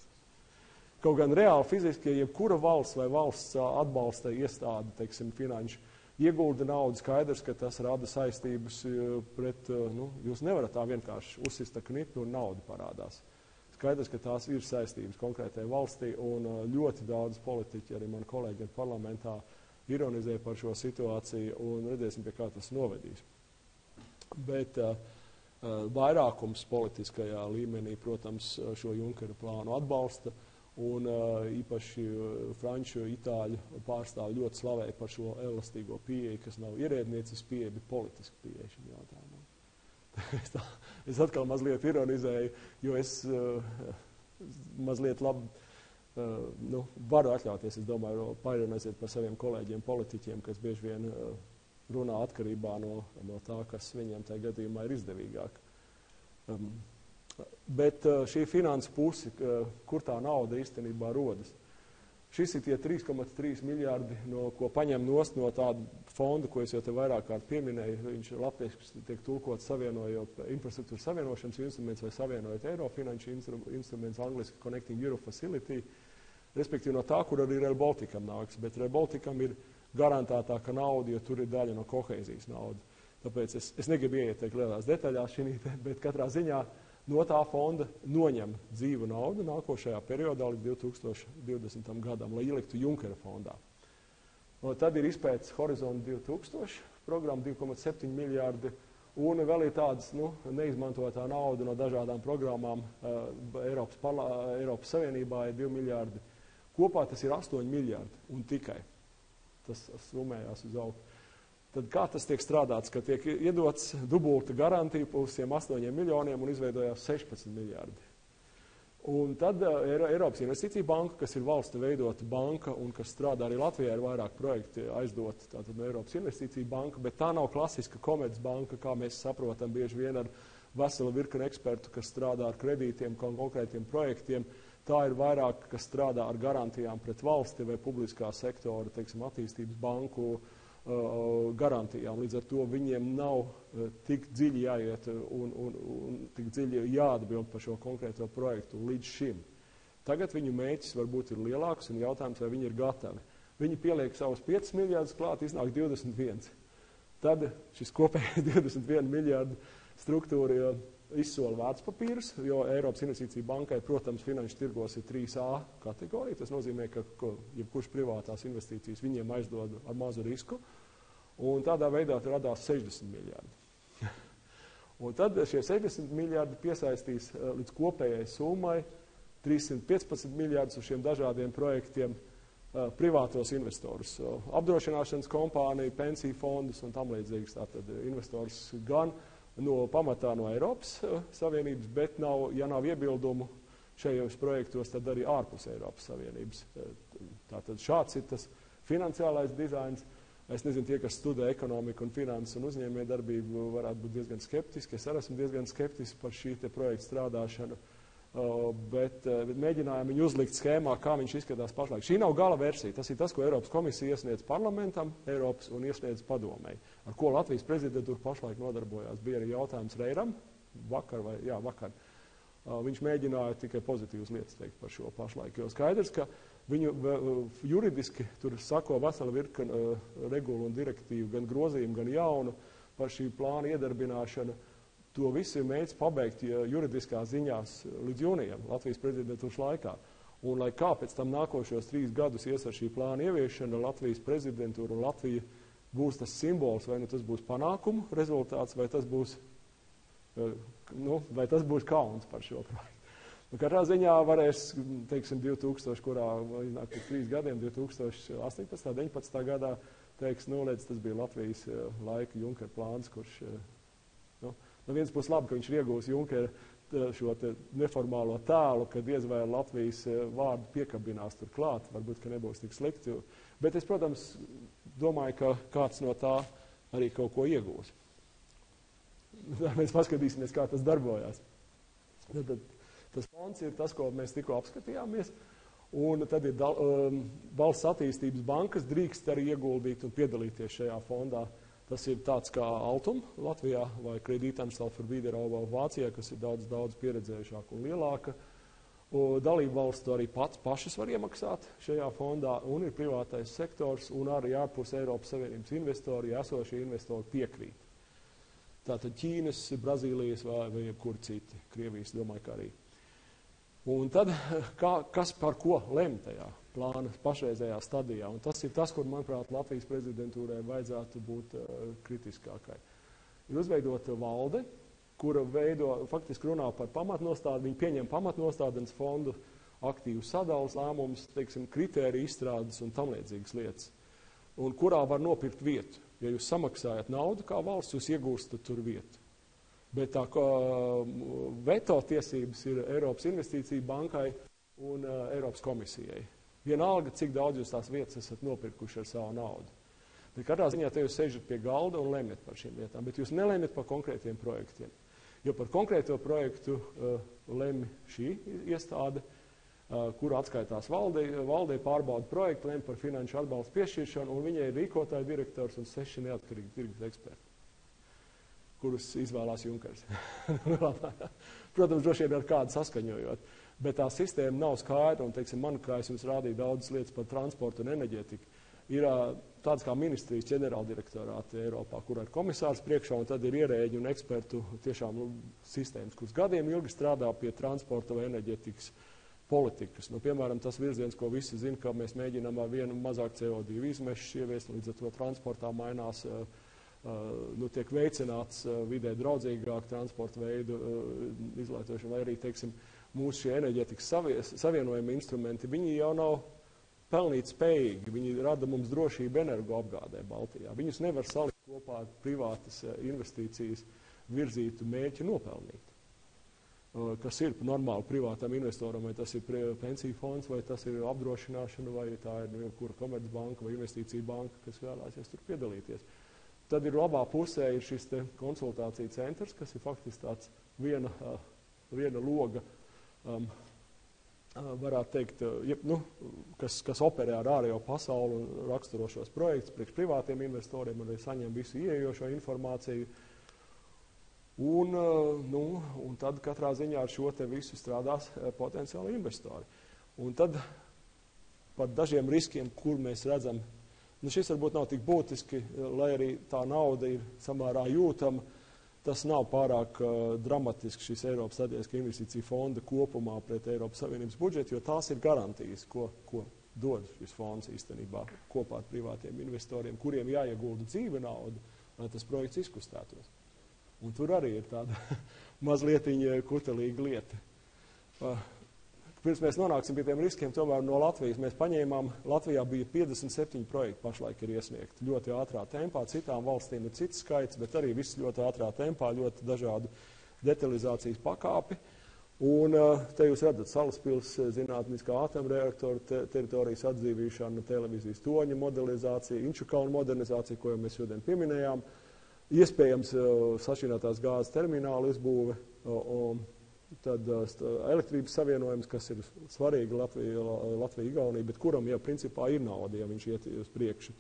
Kaut gan reāli fiziski, ja jebkura valsts vai valsts atbalsta iestādi, teiksim, finanšu, iegulda naudu, skaidrs, ka tas rada saistības pret, jūs nevarat tā vienkārši uzsist knipi un nauda parādās. Skaidrs, ka tās ir saistības konkrētai valstī, un ļoti daudz politiķi, arī mani kolēģi parlamentā, ironizē par šo situāciju, un redzēsim, pie kā tas novedīs. Bet vairākums politiskajā līmenī, protams, šo Junkera plānu atbalsta, un īpaši franču, itāļu pārstāvi ļoti slavēja par šo elastīgo pieeju, kas nav ierēdniecis pieeja, bet politiska pieeja šim jautājumam. Es atkal mazliet ironizēju, jo es mazliet labi varu atļauties, es domāju, paironizēt par saviem kolēģiem politiķiem, kas bieži vien runā atkarībā no tā, kas viņiem tajā gadījumā ir izdevīgāk. Bet šī finanses pusi, kur tā nauda īstenībā rodas. Šis ir tie 3,3 miljārdi, ko paņem nost no tāda fonda, ko es jau te vairāk kārt pieminēju. Viņš ir latviešu tiek tulkots savienojot infrastruktūras savienošanas instruments vai savienojot eiro finanšu instruments, angliski Connecting Europe Facility, respektīvi no tā, kur arī Rail Balticam nāks. Bet Rail Balticam ir garantētāka nauda, jo tur ir daļa no kohēzijas nauda. Tāpēc es negribu ieteikt lielās detaļās šī, bet katrā ziņā no tā fonda noņem dzīvu naudu nākošajā periodā līdz 2020. gadam, lai ieliktu Junkera fondā. Tad ir izpētes Horizont 2000 programma 2,7 miljārdi, un vēl ir tādas neizmantotā nauda no dažādām programmām Eiropas Savienībā ir 2 miljārdi. Kopā tas ir 8 miljārdi un tikai. Tas summējās uz augstu. Tad kā tas tiek strādāts, ka tiek iedots dubulta garantija uz 8 miljoniem un izveidojās 16 miljārdi. Un tad Eiropas Investīcija banka, kas ir valsts veidota banka un kas strādā arī Latvijā, ir vairāk projekti aizdot tātad no Eiropas Investīcija banka, bet tā nav klasiska komercbanka, kā mēs saprotam bieži vien ar veselu virkni ekspertu, kas strādā ar kredītiem, konkrētiem projektiem. Tā ir vairāk, kas strādā ar garantijām pret valsti vai publiskā sektora, teiksim, attīstības banku garantijām. Līdz ar to viņiem nav tik dziļi jāiet un tik dziļi jāatbild par šo konkrēto projektu līdz šim. Tagad viņu mērķis varbūt ir lielāks un jautājums, vai viņi ir gatavi. Viņi pieliek savus 5 miljārdus klāt, iznāk 21. Tad šis kopējais 21 miljārdu struktūra izsola vērtspapīrus, jo Eiropas Investīcija bankai, protams, finanšu tirgos ir 3A kategorija. Tas nozīmē, ka jebkurš privātās investīcijas viņiem aizdod ar mazu risku. Un tādā veidā radās 60 miljārdi. Un tad šie 60 miljārdi piesaistīs līdz kopējai summai 315 miljārdus uz šiem dažādiem projektiem privātos investorus, apdrošināšanas kompāniju, pensiju fondus un tam līdzīgas. Tātad investors gan pamatā no Eiropas Savienības, bet ja nav iebildumu šajos projektos, tad arī ārpus Eiropas Savienības. Tātad šāds ir tas finansiālais dizains. Es nezinu, tie, kas studē ekonomiku un finanses un uzņēmējdarbību, varētu būt diezgan skeptiski. Es arī esmu diezgan skeptisks par šī te projekta strādāšanu. Bet mēģinājām viņu uzlikt schēmā, kā viņš izskatās pašlaik. Šī nav gala versija. Tas ir tas, ko Eiropas komisija iesniedz parlamentam, Eiropas un iesniedz padomei, ar ko Latvijas prezidentūra pašlaik nodarbojās. Bija arī jautājums Reiram, vakar. Viņš mēģināja tikai pozitīvas lietas teikt par šo pašlaik, jo skaidrs, ka viņu juridiski tur sako vesela virkne regulu un direktīvu, gan grozījumu, gan jaunu par šī plāna iedarbināšanu. To visu ir mēģis pabeigt juridiskā ziņās līdz jūnijam, Latvijas prezidentūras laikā. Un lai kā pēc tam nākošos 3 gadus ies ar šī plāna ieviešana, Latvijas prezidentūra un Latvija būs tas simbols, vai tas būs panākumu rezultāts, vai tas būs, vai tas būs kauns par šo projektu. Katrā ziņā varēs, teiksim, 2000, kurā iznāk pēc 3 gadiem, 2018. 19. gadā, teiks, tas bija Latvijas laika Junkera plāns, kurš, no viens puses labi, ka viņš ir iegūs Junkera šo neformālo tēlu, kad diez vai Latvijas vārdu piekabinās tur klāt, varbūt, ka nebūs tik slikti. Bet es, protams, domāju, ka kāds no tā arī kaut ko iegūs. Mēs paskatīsimies, kā tas darbojās. Tad tas fonds ir tas, ko mēs tikko apskatījāmies, un tad ir valsts attīstības bankas drīkst arī ieguldīt un piedalīties šajā fondā. Tas ir tāds kā Altum Latvijā vai Kredītanstalt für Wiederbau Vācijā, kas ir daudz pieredzējušāka un lielāka. Dalību valsts to arī pašas var iemaksāt šajā fondā, un ir privātais sektors, un arī ārpus Eiropas Savienības investori, esošie investori piekrīt. Tātad Ķīnas, Brazīlijas vai jebkur citi, Krievijas, domāju, ka arī. Un tad, kas par ko lem tajā plāna pašreizējā stadijā? Un tas ir tas, kur, manuprāt, Latvijas prezidentūrai vajadzētu būt kritiskākai. Ir uzveidota valde, kura faktiski runā par pamatnostādi, viņi pieņem pamatnostādnes fondu, aktīvu sadalas lēmumus, teiksim, kritēriju izstrādes un tam līdzīgas lietas, un kurā var nopirkt vietu. Ja jūs samaksājat naudu kā valsts, jūs iegūstat tur vietu. Bet tā kā veto tiesības ir Eiropas Investīcija bankai un Eiropas komisijai. Vienalga, cik daudz jūs tās vietas esat nopirkuši ar savu naudu. Bet katrā ziņā te jūs sežat pie galda un lemjat par šīm lietām, bet jūs nelemjat par konkrētiem projektiem. Jo par konkrēto projektu lemj šī iestāde, kura atskaitās valdei pārbauda projektu, lemj par finanšu atbalstu piešķiršanu, un viņai ir rīkotāja direktors un 6 neatkarīgi tirgus eksperti, kurus izvēlās Junkers. Protams, droši vien ar kādu saskaņojot, bet tā sistēma nav skaidra, un, teiksim, man, kā es jums rādīju daudzas lietas par transportu un enerģētiku, ir tāds kā ministrijas ģenerāldirektorāti Eiropā, kur ir komisārs priekšā, un tad ir ierēģi un ekspertu tiešām sistēmas, kuras gadiem ilgi strādā pie transporta vai enerģētikas politikas. Piemēram, tas virziens, ko visi zina, ka mēs mēģinām ar vienu mazāk CO2 izmešus ieviest, līdz ar to transportā mainās tiek veicināts vidē draudzīgāk transporta veidu izlietošana, vai arī, teiksim, mūsu šie enerģētikas savienojumi instrumenti, viņi jau nav pelnīt spējīgi, viņi rada mums drošību energoapgādē Baltijā. Viņus nevar salikt kopā ar privātas investīcijas virzītu mērķi nopelnīt, kas ir normāli privātam investoram, vai tas ir pensiju fonds, vai tas ir apdrošināšana, vai tā ir kura Komercbanka vai investīcija banka, kas vēlēsies tur piedalīties. Tad ir labā pusē ir šis te konsultācija centrs, kas ir faktiski tāds viena loga, varētu teikt, kas operē ar ārējo pasauli un raksturošos projektus priekš privātiem investoriem, un arī saņem visu ieejošo informāciju. Un tad katrā ziņā ar šo te visu strādās potenciāli investori. Un tad par dažiem riskiem, kur mēs redzam Šis varbūt nav tik būtiski, lai arī tā nauda ir samērā jūtama. Tas nav pārāk dramatisks šis Eiropas strateģiskā investīcija fonda kopumā pret Eiropas Savienības budžetu, jo tās ir garantijas, ko dod šis fonds īstenībā kopā ar privātiem investoriem, kuriem jāiegulda dzīve naudu, lai tas projekts izkustētos. Un tur arī ir tāda mazlietiņa kutelīga lieta. Pirms mēs nonāksim pie tiem riskiem, tomēr no Latvijas mēs paņēmām, Latvijā bija 57 projekti pašlaik ir iesniegti ļoti ātrā tempā, citām valstīm ir cits skaits, bet arī viss ļoti ātrā tempā, ļoti dažādu detalizācijas pakāpi. Un te jūs redzat Salaspils zinātniskā atomreaktoru teritorijas atdzīvīšanu, televīzijas toņa modelizācija, Inčukalna modernizācija, ko jau mēs šodien pieminējām, iespējams sašķirinātās gāzes termināla izbūve, tad elektrības savienojums, kas ir svarīgi Latvija-Igaunija, bet kuram jau principā ir nauda, ja viņš iet uz priekšu.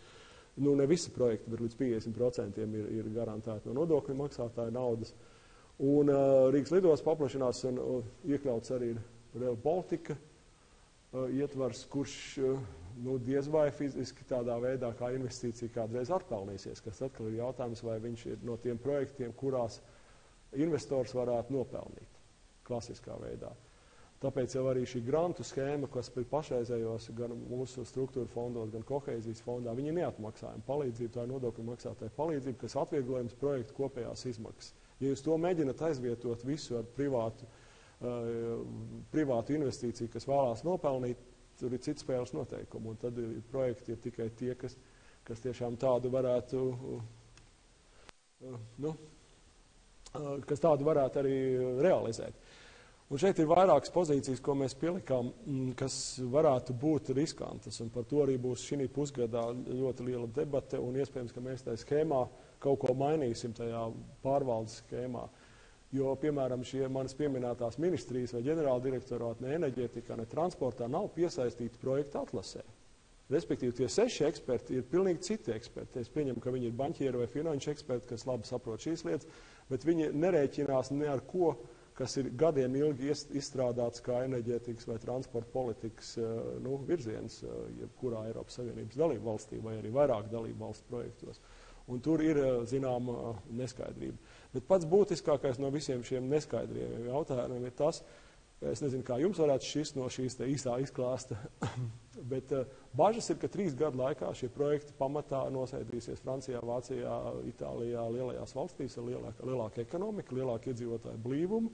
Ne visi projekti, bet līdz 50% ir garantēti no nodokļu maksātāja naudas. Un Rīgas lidos paplašinās un iekļauts arī Rail Baltica ietvars, kurš diez vai fiziski tādā veidā kā investīcija kādreiz atpelnīsies, kas atkal ir jautājums, vai viņš ir no tiem projektiem, kurās investors varētu nopelnīt klasiskā veidā. Tāpēc jau arī šī grantu schēma, kas ir pašreizējos gan mūsu struktūra fondos, gan kohēzijas fondā, viņi neatmaksājumi palīdzību, tā ir nodokļu maksātāja palīdzība, kas atvieglojums projektu kopējās izmaksas. Ja jūs to mēģināt aizvietot visu ar privātu investīciju, kas vēlās nopelnīt, tur ir cits spēles noteikumi, un tad projekti ir tikai tie, kas tiešām tādu varētu, kas tādu varētu arī realizēt. Un šeit ir vairākas pozīcijas, ko mēs pielikām, kas varētu būt riskantas, un par to arī būs šī pusgadā ļoti liela debate, un iespējams, ka mēs tajā schēmā kaut ko mainīsim tajā pārvaldes schēmā. Jo, piemēram, šie manas pieminētās ministrijas vai ģenerāla direktorāti ne enerģētikā, ne transportā nav piesaistīti projektu atlasē. Respektīvi, tie 6 eksperti ir pilnīgi citi eksperti. Es pieņemu, ka viņi ir baņķieri vai finanšu eksperti, kas labi saprot šīs lietas, bet viņi nerēķinās ne ar ko, kas ir gadiem ilgi izstrādāts kā enerģētikas vai transporta politikas virziens, jebkurā Eiropas Savienības dalību valstī vai arī vairāk dalību valstu projektos. Un tur ir, zināma, neskaidrība. Bet pats būtiskākais no visiem šiem neskaidriem jautājumiem ir tas, es nezinu, kā jums varētu šis no šīs te īsā izklāsta, bet bažas ir, ka 3 gadu laikā šie projekti pamatā nosēdīsies Francijā, Vācijā, Itālijā, lielajās valstīs ar lielāku ekonomiku, lielāku iedzīvotāju blīvumu,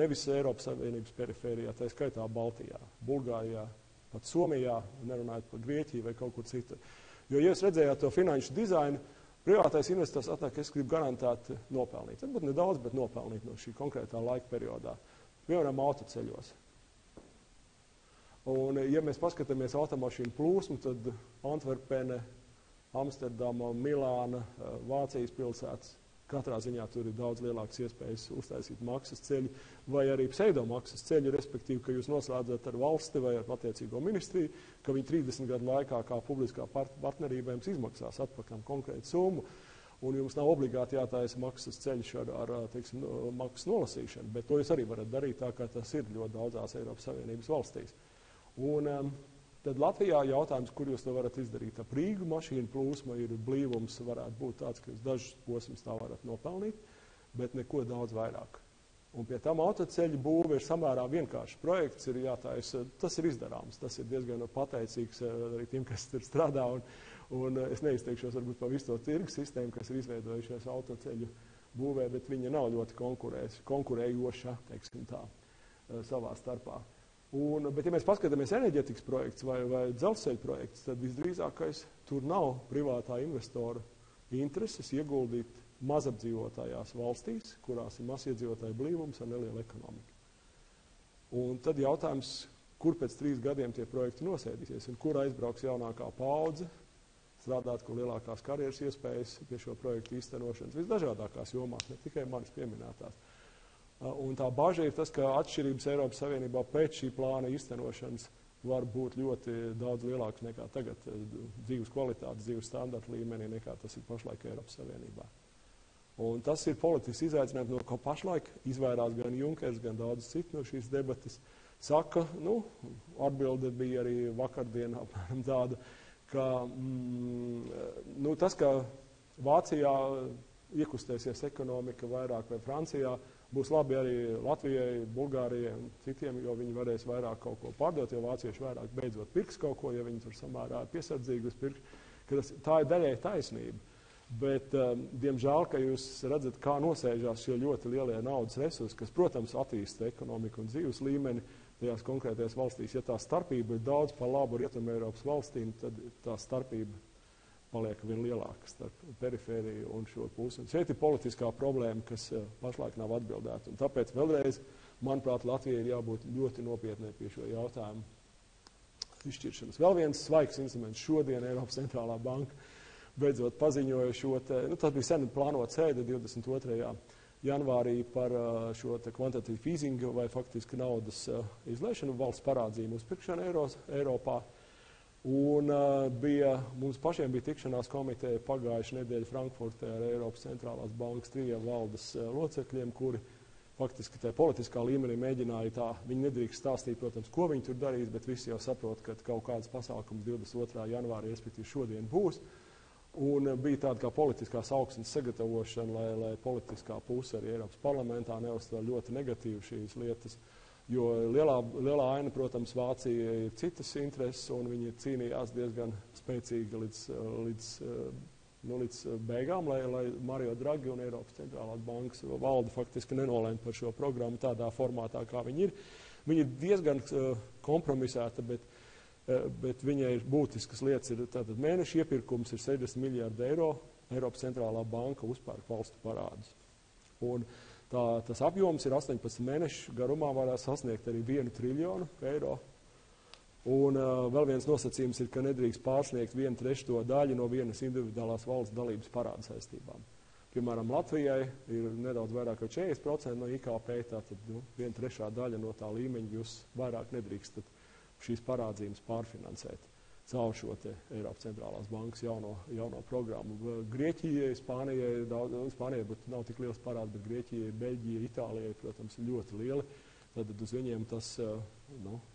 nevis Eiropas Savienības perifērijā, tā skaitā Baltijā, Bulgārijā, pat Somijā, nerunājot par Grieķiju vai kaut kur citur. Jo, ja jūs redzējāt to finanšu dizainu, privātais investors atnāk, es gribu garantēt nopelnīt. Varbūt nedaudz, bet nopelnīt no šī konkrētā laika periodā. Piemēram, autoceļos. Un, ja mēs paskatāmies automašīnu plūsmu, tad Antverpene, Amsterdama, Milāna, Vācijas pilsētas, katrā ziņā tur ir daudz lielākas iespējas uztaisīt maksas ceļu vai arī pseidomaksas ceļu, respektīvi, ka jūs noslēdzat ar valsti vai ar attiecīgo ministriju, ka viņi 30 gadu laikā kā publiskā partnerība jums izmaksās atpakaļ konkrētu summu. Un jums nav obligāti jātaisa maksas ceļš ar teiksim, maksas nolasīšanu, bet to jūs arī varat darīt tā, kā tas ir ļoti daudzās Eiropas Savienības valstīs. Un tad Latvijā jautājums, kur jūs to varat izdarīt. Ap Rīgu mašīnu plūsma ir blīvums, varētu būt tāds, ka jūs dažus posmus tā varat nopelnīt, bet neko daudz vairāk. Un pie tam autoceļu būve ir samērā vienkāršs projekts, ir jātaisa, tas ir izdarāms, tas ir diezgan pateicīgs arī tiem, kas tur strādā. Un es neizteikšos varbūt par visu to tirgu sistēmu, kas ir izveidojušies autoceļu būvē, bet viņa nav ļoti konkurējoša, teiksim tā, savā starpā. Bet ja mēs paskatāmies enerģētikas projekts vai dzelzceļa projekts, tad visdrīzākais tur nav privātā investora intereses ieguldīt mazapdzīvotājās valstīs, kurās ir maziedzīvotāju blīvums ar nelielu ekonomiku. Un tad jautājums, kur pēc 3 gadiem tie projekti nosēdīsies un kur aizbrauks jaunākā paudze, strādāt, kur lielākās karjeras iespējas pie šo projektu īstenošanas, visdažādākās jomās, ne tikai manis pieminētās. Un tā baža ir tas, ka atšķirības Eiropas Savienībā pēc šī plāna īstenošanas var būt ļoti daudz lielāks nekā tagad dzīves kvalitātes, dzīves standarta līmenī, nekā tas ir pašlaik Eiropas Savienībā. Un tas ir politisks izaicinājums, no ko pašlaik izvairās gan Junkers, gan daudz citu no šīs debates. Saka, atbilde bija arī vakardien apmēram tāda, ka tas, ka Vācijā iekustēsies ekonomika vairāk vai Francijā, būs labi arī Latvijai, Bulgārijai un citiem, jo viņi varēs vairāk kaut ko pārdot, jo vācieši vairāk beidzot pirks kaut ko, ja viņi tur samērā piesardzīgi uz pirks. Tā ir daļai taisnība. Bet, diemžēl, ka jūs redzat, kā nosēžās šie ļoti lielie naudas resursi, kas, protams, attīsta ekonomiku un dzīves līmeni tajās konkrētajās valstīs. Ja tā starpība ir daudz par labu Rietumē Eiropas valstīm, tad tā starpība paliek vien lielāka starp perifēriju un šo pusi. Un šeit ir politiskā problēma, kas pašlaik nav atbildēta. Un tāpēc vēlreiz, manuprāt, Latvijai ir jābūt ļoti nopietnē pie šo jautājumu izšķiršanas. Vēl viens svaigs instruments šodien Eiropas centrālā banka beidzot paziņoja šo te, tas bija sen plānot sēde 22. janvārī par šo te quantitative easing vai faktiski naudas izlaišanu, valsts parādzījumu uzpirkšanu Eiropā. Un mums pašiem bija tikšanās komiteja pagājuši nedēļu Frankfurtē ar Eiropas centrālās bankas 3 valdes locekļiem, kuri faktiski tajā politiskā līmenī mēģināja tā, viņi nedrīkst stāstīt, protams, ko viņi tur darīs, bet visi jau saprot, ka kaut kādas pasākums 22. janvārī, respektīvi šodien būs. Un bija tāda kā politiskās augsnes sagatavošana, lai politiskā puse arī Eiropas parlamentā neuztver ļoti negatīvi šīs lietas. Jo lielā aina, protams, Vācija ir citas intereses, un viņi cīnījās diezgan spēcīgi līdz beigām, lai Mario Draghi un Eiropas centrālās bankas valde faktiski nenolēma par šo programmu tādā formātā, kā viņi ir. Viņi ir diezgan kompromisēta, bet viņai ir būtiskas lietas. Tātad mēneša iepirkums ir 60 miljārdi eiro, Eiropas centrālā banka uzpērk valstu parādus. Un tas apjoms ir 18 mēnešu garumā, varētu sasniegt arī 1 triljonu eiro. Un vēl viens nosacījums ir, ka nedrīkst pārsniegt 1/3 daļu no vienas individuālās valsts dalības parāda saistībām. Piemēram, Latvijai ir nedaudz vairāk kā 40% no IKP, tātad 1/3 daļa no tā līmeņa jūs vairāk nedrīkstat šīs parādzības pārfinansēt caur šo te Eiropas centrālās bankas jauno programmu. Grieķijai, Spānijai nav tik liels parāds, bet Grieķijai, Beļģijai, Itālijai, protams, ir ļoti lieli. Tad uz viņiem tas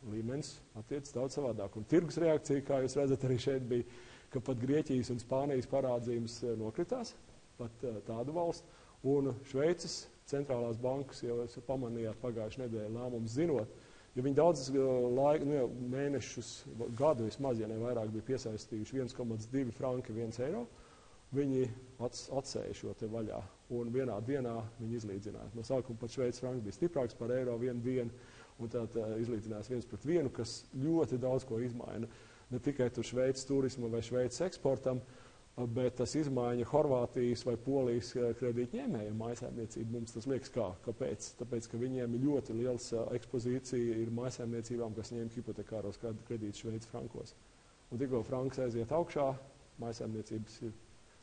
līmenis attiecas daudz savādāk. Un tirgus reakcija, kā jūs redzat, arī šeit bija, ka pat Grieķijas un Spānijas parādzības nokritās, pat tādu valstu. Un Šveices centrālās bankas jau pamanījāt pagājušajā nedēļā lēmumus zinot, jo viņi daudz mēnešus, gadu vismaz, ja ne vairāk, bija piesaistījuši 1,2 franki 1 eiro, viņi atsēja šo te vaļā. Un vienā dienā viņi izlīdzināja. No sākuma pat Šveices franks bija stiprāks par eiro vienu dienu, un tad izlīdzinājās 1/1, kas ļoti daudz ko izmaina. Ne tikai tur Šveices turisma vai Šveices eksportam, bet tas izmaiņa Horvātijas vai Polijas kredītņēmējiem mājsaimniecību. Mums tas liekas kāpēc? Tāpēc, ka viņiem ir ļoti liels ekspozīcija ir mājsaimniecībām, kas ņem hipotekāros kredītus Šveices frankos. Un tikko franks aiziet augšā, mājsaimniecības ir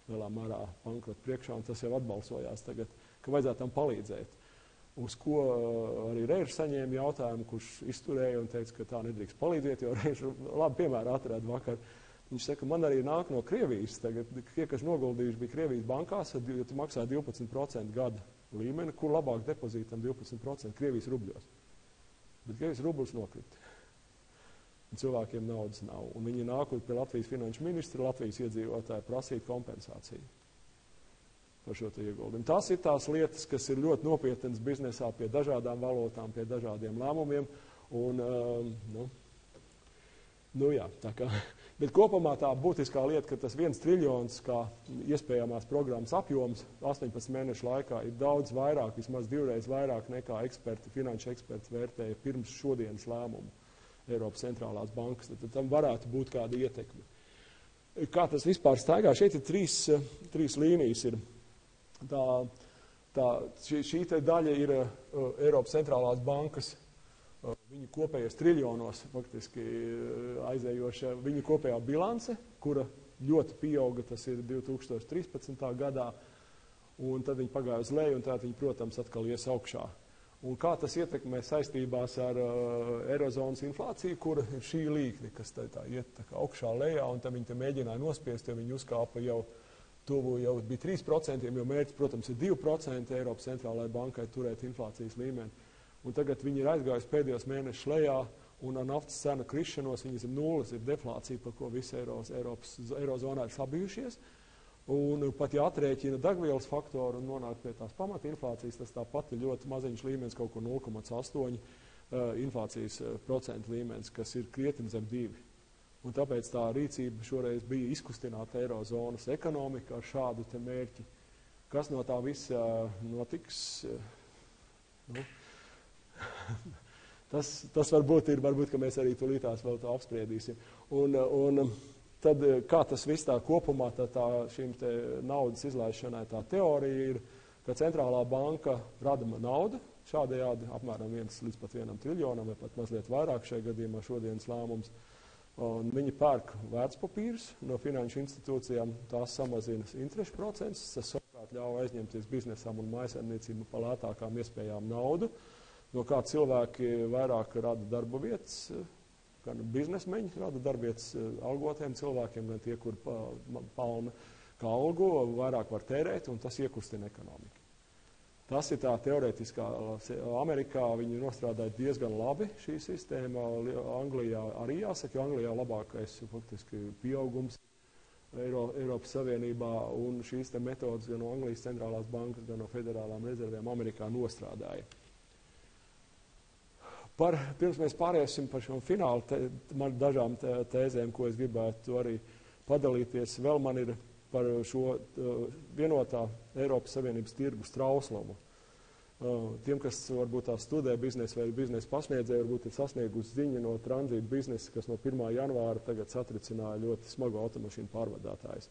lielā mērā bankrota priekšā, un tas jau atbalsojās tagad, ka vajadzētu tam palīdzēt. Uz ko arī Reižs saņēma jautājumu, kurš izturēja un teica, ka tā nedrīkst palīdzēt, jo Reižs labi piemēru atrada vakar. Viņš saka, man arī nāk no Krievijas. Tagad tie, kas noguldījuši bija Krievijas bankās, ja tu maksā 12% gada līmeni, kur labāk depozītam 12% Krievijas rubļos. Bet Krievijas rubļus nokrita. Un cilvēkiem naudas nav. Un viņi nākot pie Latvijas finanšu ministra, Latvijas iedzīvotāji prasīt kompensāciju par šo te ieguldījumu. Tās ir tās lietas, kas ir ļoti nopietnas biznesā pie dažādām valūtām, pie dažādiem lēmumiem. Un, jā, tā kā. Bet kopumā tā būtiskā lieta, ka tas 1 triljons, kā iespējamās programmas apjoms 18 mēnešu laikā ir daudz vairāk, vismaz 2 reizes vairāk nekā finanšu eksperti vērtēja pirms šodienas lēmumu Eiropas centrālās bankas. Tad tam varētu būt kāda ietekme. Kā tas vispār staigā? Šeit ir trīs līnijas. Šī te daļa ir Eiropas centrālās bankas viņu kopējos triljonos faktiski aizējoša viņu kopējā bilance, kura ļoti pieauga, tas ir 2013. gadā, un tad viņi pagāja uz leju, un tad viņi, protams, atkal ies augšā. Un kā tas ietekmē saistībās ar Eirozonas inflāciju, kura ir šī līkne, kas tā iet tā kā augšā lejā, un tad viņi te mēģināja nospiest, jo viņi uzkāpa jau bija 3%, jo mērķis, protams, ir 2% Eiropas centrālajai bankai turēt inflācijas līmeni. Un tagad viņi ir aizgājusi pēdējos mēnešus lejā, un ar naftas cenu krišanos viņas ir nulles, ir deflācija, par ko visi Eirozonā ir sabijušies. Un pat ja atrēķina degvielas faktoru un nonāk pie tās pamata inflācijas, tas tāpat ir ļoti maziņš līmenis, kaut ko 0,8 inflācijas procentu līmenis, kas ir krietni zem 2. Un tāpēc tā rīcība šoreiz bija izkustināt Eirozonas ekonomiku ar šādu te mērķi. Kas no tā visa notiks? Tas varbūt, ka mēs arī tulītās vēl to apspriedīsim. Un tad, kā tas viss tā kopumā, šīm te naudas izlaišanai tā teorija ir, ka centrālā banka rada naudu, šādējādi apmēram 1 līdz pat 1 triljonam, vai pat mazliet vairāk šajā gadījumā šodienas lēmums. Un viņi pērk vērtspapīrus no finanšu institūcijām, tās samazina interešu procentus, tas savukārt ļauj aizņemties biznesam un mājsaimniecību pa lētākām iespējām naudu, no kā cilvēki vairāk rada darba vietas, gan biznesmeņi rada darbvietas algotiem cilvēkiem, gan tie, kur palna kā algo, vairāk var tērēt, un tas iekustina ekonomiku. Tas ir tā teorētiskā. Amerikā viņi nostrādāja diezgan labi šī sistēma, Anglijā arī jāsaka, jo Anglijā labākais faktiski pieaugums Eiropas Savienībā, un šīs te metodas gan no Anglijas centrālās bankas, gan no federālām rezervēm Amerikā nostrādāja. Pirms mēs pāriesim par šo finālu dažām tēzēm, ko es gribētu arī padalīties, vēl man ir par šo vienotā Eiropas Savienības tirgus trauslumu. Tiem, kas varbūt tā studē biznesu vai biznesu pasniedzēju, varbūt ir sasniegusi ziņa no tranzīta biznesa, kas no 1. janvāra tagad satricināja ļoti smagu automašīnu pārvadātājus.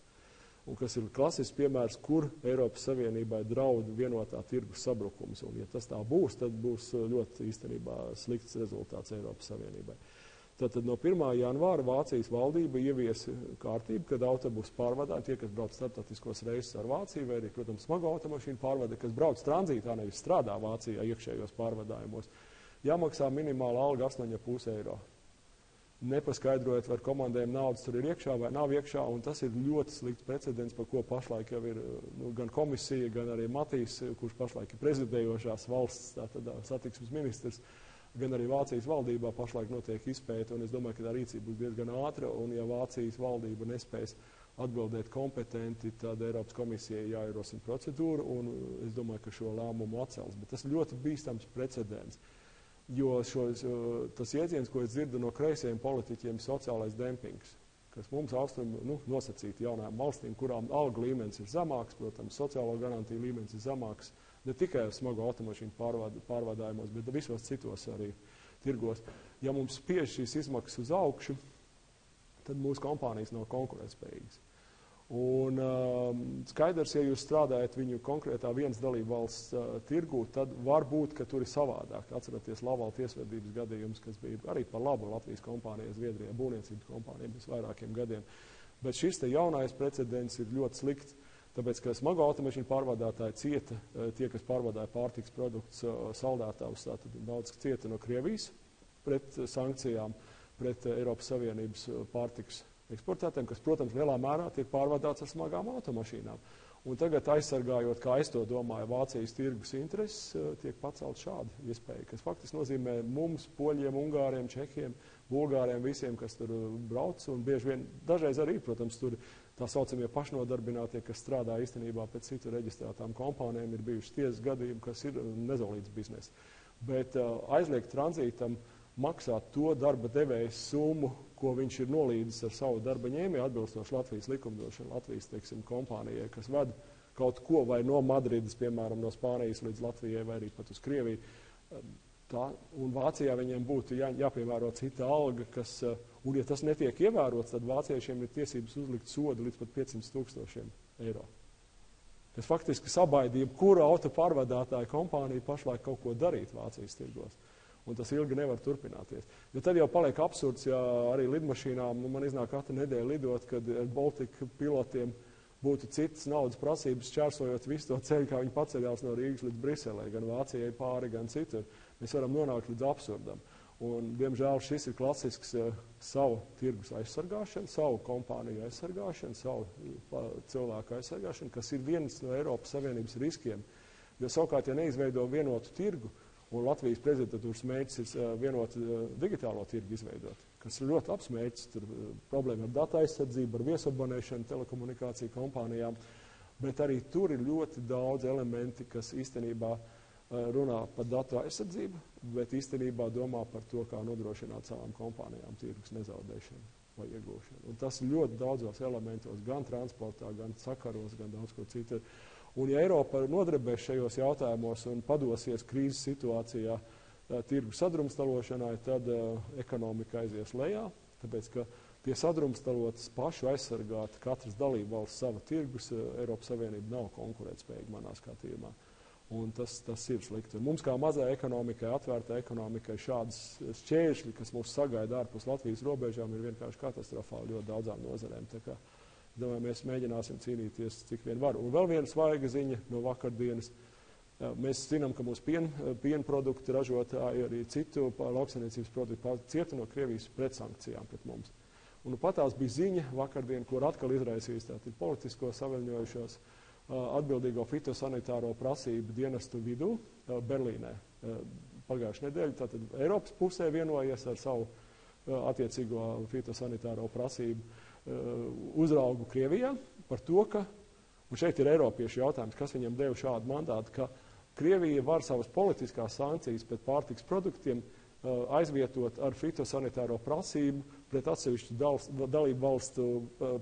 Un kas ir klasisks piemērs, kur Eiropas Savienībai draud vienotā tirgus sabrukums. Un, ja tas tā būs, tad būs ļoti īstenībā slikts rezultāts Eiropas Savienībai. Tātad no 1. janvāra Vācijas valdība ieviesa kārtību, kad autobusu pārvadātāji, tie, kas brauc starptautiskos reisus ar Vāciju, vai arī, protams, smagu automašīnu pārvada, kas brauc tranzītā, nevis strādā Vācijā iekšējos pārvadājumos, jāmaksā minimāla alga 8,5 eiro. Nepaskaidrojot, vai komandējuma naudas tur ir iekšā vai nav iekšā, un tas ir ļoti slikts precedents, par ko pašlaik jau ir gan komisija, gan arī Matīs, kurš pašlaik ir prezidējošās valsts, tātad satiksmes ministrs, gan arī Vācijas valdībā pašlaik notiek izpēta, un es domāju, ka tā rīcība būs diezgan ātra, un ja Vācijas valdība nespēs atbildēt kompetenti, tad Eiropas komisijai jāierosina procedūra, un es domāju, ka šo lēmumu atcels. Bet tas ir ļoti bīstams precedents. Jo tas jēdziens, ko es dzirdu no kreisajiem politiķiem, ir sociālais dempings, kas mums nosacīti jaunām valstīm, kurām alga līmenis ir zemāks, protams, sociālo garantiju līmenis ir zemāks, ne tikai ar smagu automašīnu pārvadājumos, bet visos citos arī tirgos. Ja mums spiež šīs izmaksas uz augšu, tad mūsu kompānijas nav konkurētspējīgas. Un skaidrs, ja jūs strādājat viņu konkrētā vienas dalību valsts tirgū, tad var būt, ka tur ir savādāk. Atceraties Laval tiesvedības gadījums, kas bija arī par labu Latvijas kompānijai, Zviedrijai, būvniecības kompānijai bez vairākiem gadiem. Bet šis te jaunais precedents ir ļoti slikts, tāpēc, ka smagu automašīnu pārvadātāji cieta, tie, kas pārvadāja pārtikas produktus saldētājus, tātad daudz cieta no Krievijas pret sankcijām, pret Eiropas Savienības pārtikas eksportētājiem, kas, protams, lielā mērā tiek pārvadāts ar smagām automašīnām. Un tagad aizsargājot, kā es to domāju, Vācijas tirgus intereses, tiek pacelt šādu iespēju, kas faktiski nozīmē mums, poļiem, ungāriem, čehiem, bulgāriem, visiem, kas tur brauc, un bieži vien, dažreiz arī, protams, tur tā saucamie pašnodarbinātie, kas strādā īstenībā pēc citu reģistrētām kompānijām, ir bijuši tiesas gadījumi, kas ir nezolīts bizness. Bet aizliegt tranzītam maksāt to darba devēja summu, ko viņš ir nolīdzis ar savu darba ņēmēju atbilstoši Latvijas likumdošanu, Latvijas, teiksim, kompānijai, kas ved kaut ko vai no Madrides, piemēram, no Spānijas līdz Latvijai vai arī pat uz Krieviju. Un Vācijā viņiem būtu jāpiemēro cita alga, un ja tas netiek ievērots, tad vāciešiem ir tiesības uzlikt sodu līdz pat 500,000 eiro. Kas faktiski sabaidīja, kura auto pārvadātāja kompānija pašlaik kaut ko darīt Vācijas tirgos. Un tas ilgi nevar turpināties. Jo tad jau paliek absurds, ja arī lidmašīnām, man iznāk katru nedēļu lidot, kad Baltika pilotiem būtu citas naudas prasības, šķērsojot visu to ceļu, kā viņi paceļās no Rīgas līdz Briselē, gan Vācijai pāri, gan citur. Mēs varam nonākt līdz absurdam. Un, diemžēl, šis ir klasisks savu tirgus aizsargāšana, savu kompāniju aizsargāšana, savu cilvēku aizsargāšana, kas ir viens no Eiropas Savienības riskiem. Jo savukārt, ja neizveido vienotu tirgu, Un Latvijas prezidentūras mērķis ir vienot digitālo tirgu izveidot, kas ir ļoti labs mērķis. Tur problēma ar datu aizsardzību, ar viesabonēšanu, telekomunikāciju kompānijām, bet arī tur ir ļoti daudz elementi, kas īstenībā runā par datu aizsardzību, bet īstenībā domā par to, kā nodrošināt savām kompānijām tirgus nezaudēšanu vai iegūšanu. Un tas ir ļoti daudzos elementos, gan transportā, gan sakaros, gan daudz ko citu. Un ja Eiropa nodarbēs šajos jautājumos un padosies krīzes situācijā tirgu sadrumstalošanai, tad ekonomika aizies lejā, tāpēc, ka tie sadrumstalotas pašu aizsargāt katras dalība valsts sava tirgus, Eiropas Savienība nav konkurētspējīga manā skatījumā. Un tas ir slikti. Un mums kā mazai ekonomikai, atvērtai ekonomikai šādas šķēršļi, kas mūs sagaida ārpus Latvijas robežām, ir vienkārši katastrofāli ļoti daudzām nozarēm. Tā kā, domāju, mēs mēģināsim cīnīties, cik vien var. Un vēl viena svaiga ziņa no vakardienas. Mēs zinām, ka mūsu piena produktu ražotāji, arī citu lauksaimniecības produktu cieta no Krievijas pretsankcijām pret mums. Un pat tās bija ziņa vakardien, kur atkal izraisīs tātad politisko saviļņojušos atbildīgo fitosanitāro prasību dienestu vidū Berlīnē. Pagājušajā nedēļā tātad Eiropas pusē vienojies ar savu attiecīgo fitosanitāro prasību uzraugu Krievijā par to, ka, un šeit ir eiropiešu jautājums, kas viņam deva šādu mandātu, ka Krievija var savas politiskās sankcijas pret pārtiks produktiem aizvietot ar fitosanitāro prasību pret atsevišķu dalību valstu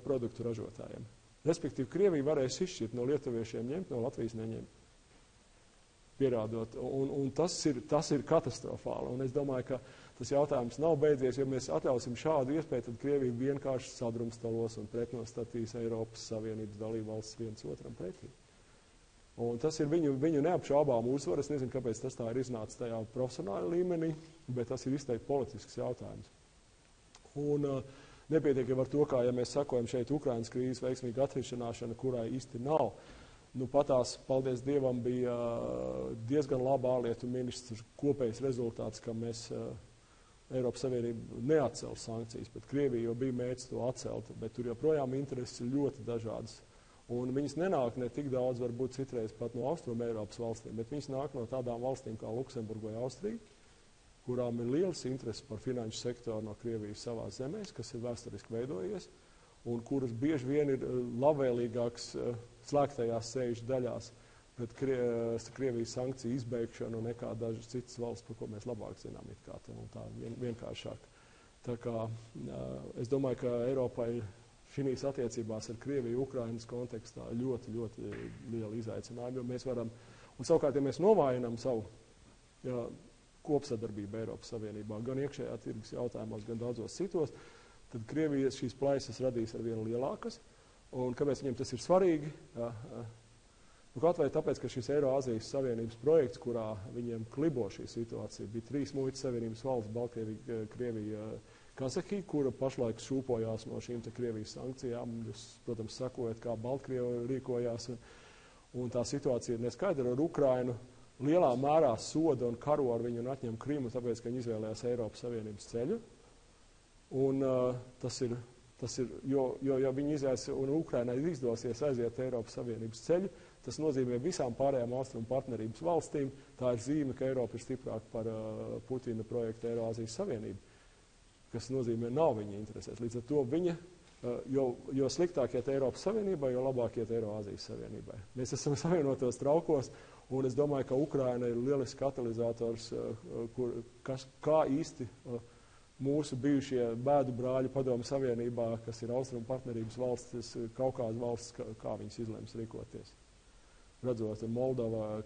produktu ražotājiem. Respektīvi, Krievija varēs izšķirt no lietuviešiem ņemt, no Latvijas neņemt. Pierādot. Un tas ir katastrofāli. Un es domāju, ka tas jautājums nav beidzies, jo mēs atļausim šādu iespēju, tad Krievija vienkārši sadrumstalos un pretnostatīs Eiropas Savienības dalību valsts viens otram pretī. Un tas ir viņu neapšaubām uzsvar. Es nezinu, kāpēc tas tā ir iznācis tajā profesionāla līmenī, bet tas ir izteikti politisks jautājums. Un nepietiek jau ar to, kā ja mēs sakojam šeit Ukrainas krīzes veiksmīgu atrisināšanu, kurai īsti nav. Nu, patās, paldies Dievam, bija diezgan laba ārlietu ministrs kopējs rezultāts, ka mēs Eiropas Savienība neatcēla sankcijas, bet Krievija jau bija mērķis to atcelt, bet tur joprojām intereses ir ļoti dažādas. Un viņas nenāk ne tik daudz, varbūt citreiz pat no Austrum Eiropas valstīm, bet viņas nāk no tādām valstīm kā Luksemburga vai Austrija, kurām ir liels interesi par finanšu sektoru no Krievijas savās zemēs, kas ir vēsturiski veidojies, un kuras bieži vien ir labvēlīgāks slēgtajās sēžu daļās pret Krievijas sankciju izbeigšanu nekā dažas citas valsts, par ko mēs labāk zinām, it kā tā vienkāršāk. Tā kā es domāju, ka Eiropai šīs attiecībās ar Krieviju Ukrainas kontekstā ļoti, ļoti liela izaicinājuma, jo mēs varam, un savukārt, ja mēs novājinām savu kopsadarbību Eiropas Savienībā, gan iekšējā tirgus jautājumos, gan daudzos citos, tad Krievijas šīs plaisas radīs ar vienu lielākas. Un kāpēc viņiem tas ir svarīgi? Kaut vai tāpēc, ka šis Eiroazijas Savienības projekts, kurā viņiem klibo šī situācija, bija 3 muitas savienības valsts, Baltkrievija, Krievija, Kazahija, kura pašlaik šūpojās no šīm te Krievijas sankcijām. Jūs, protams, sakojat, kā Baltkrievi rīkojās, un tā situācija ir neskaidra ar Ukrainu. Lielā mērā soda un karo ar viņu un atņem Krimu, tāpēc, ka viņi izvēlējās Eiropas Savienības ceļu. Un tas ir, jo viņi izvēlēs un Ukrainai izdosies aiziet Eiropas Savienības ceļu, tas nozīmē visām pārējām austrumu partnerības valstīm. Tā ir zīme, ka Eiropa ir stiprāka par Putina projektu Eiroazijas Savienību, kas nozīmē nav viņa interesēs. Līdz ar to viņa, jo sliktāk iet Eiropas Savienībai, jo labāk iet Eiroazijas Savienībai. Mēs esam savienotos traukos. Un es domāju, ka Ukraina ir lielisks katalizators, kā īsti mūsu bijušie bēdu brāļi Padomu Savienībā, kas ir austrumu partnerības valstis, Kaukāza valstis, kā viņas izlems rīkoties. Redzot, Moldova,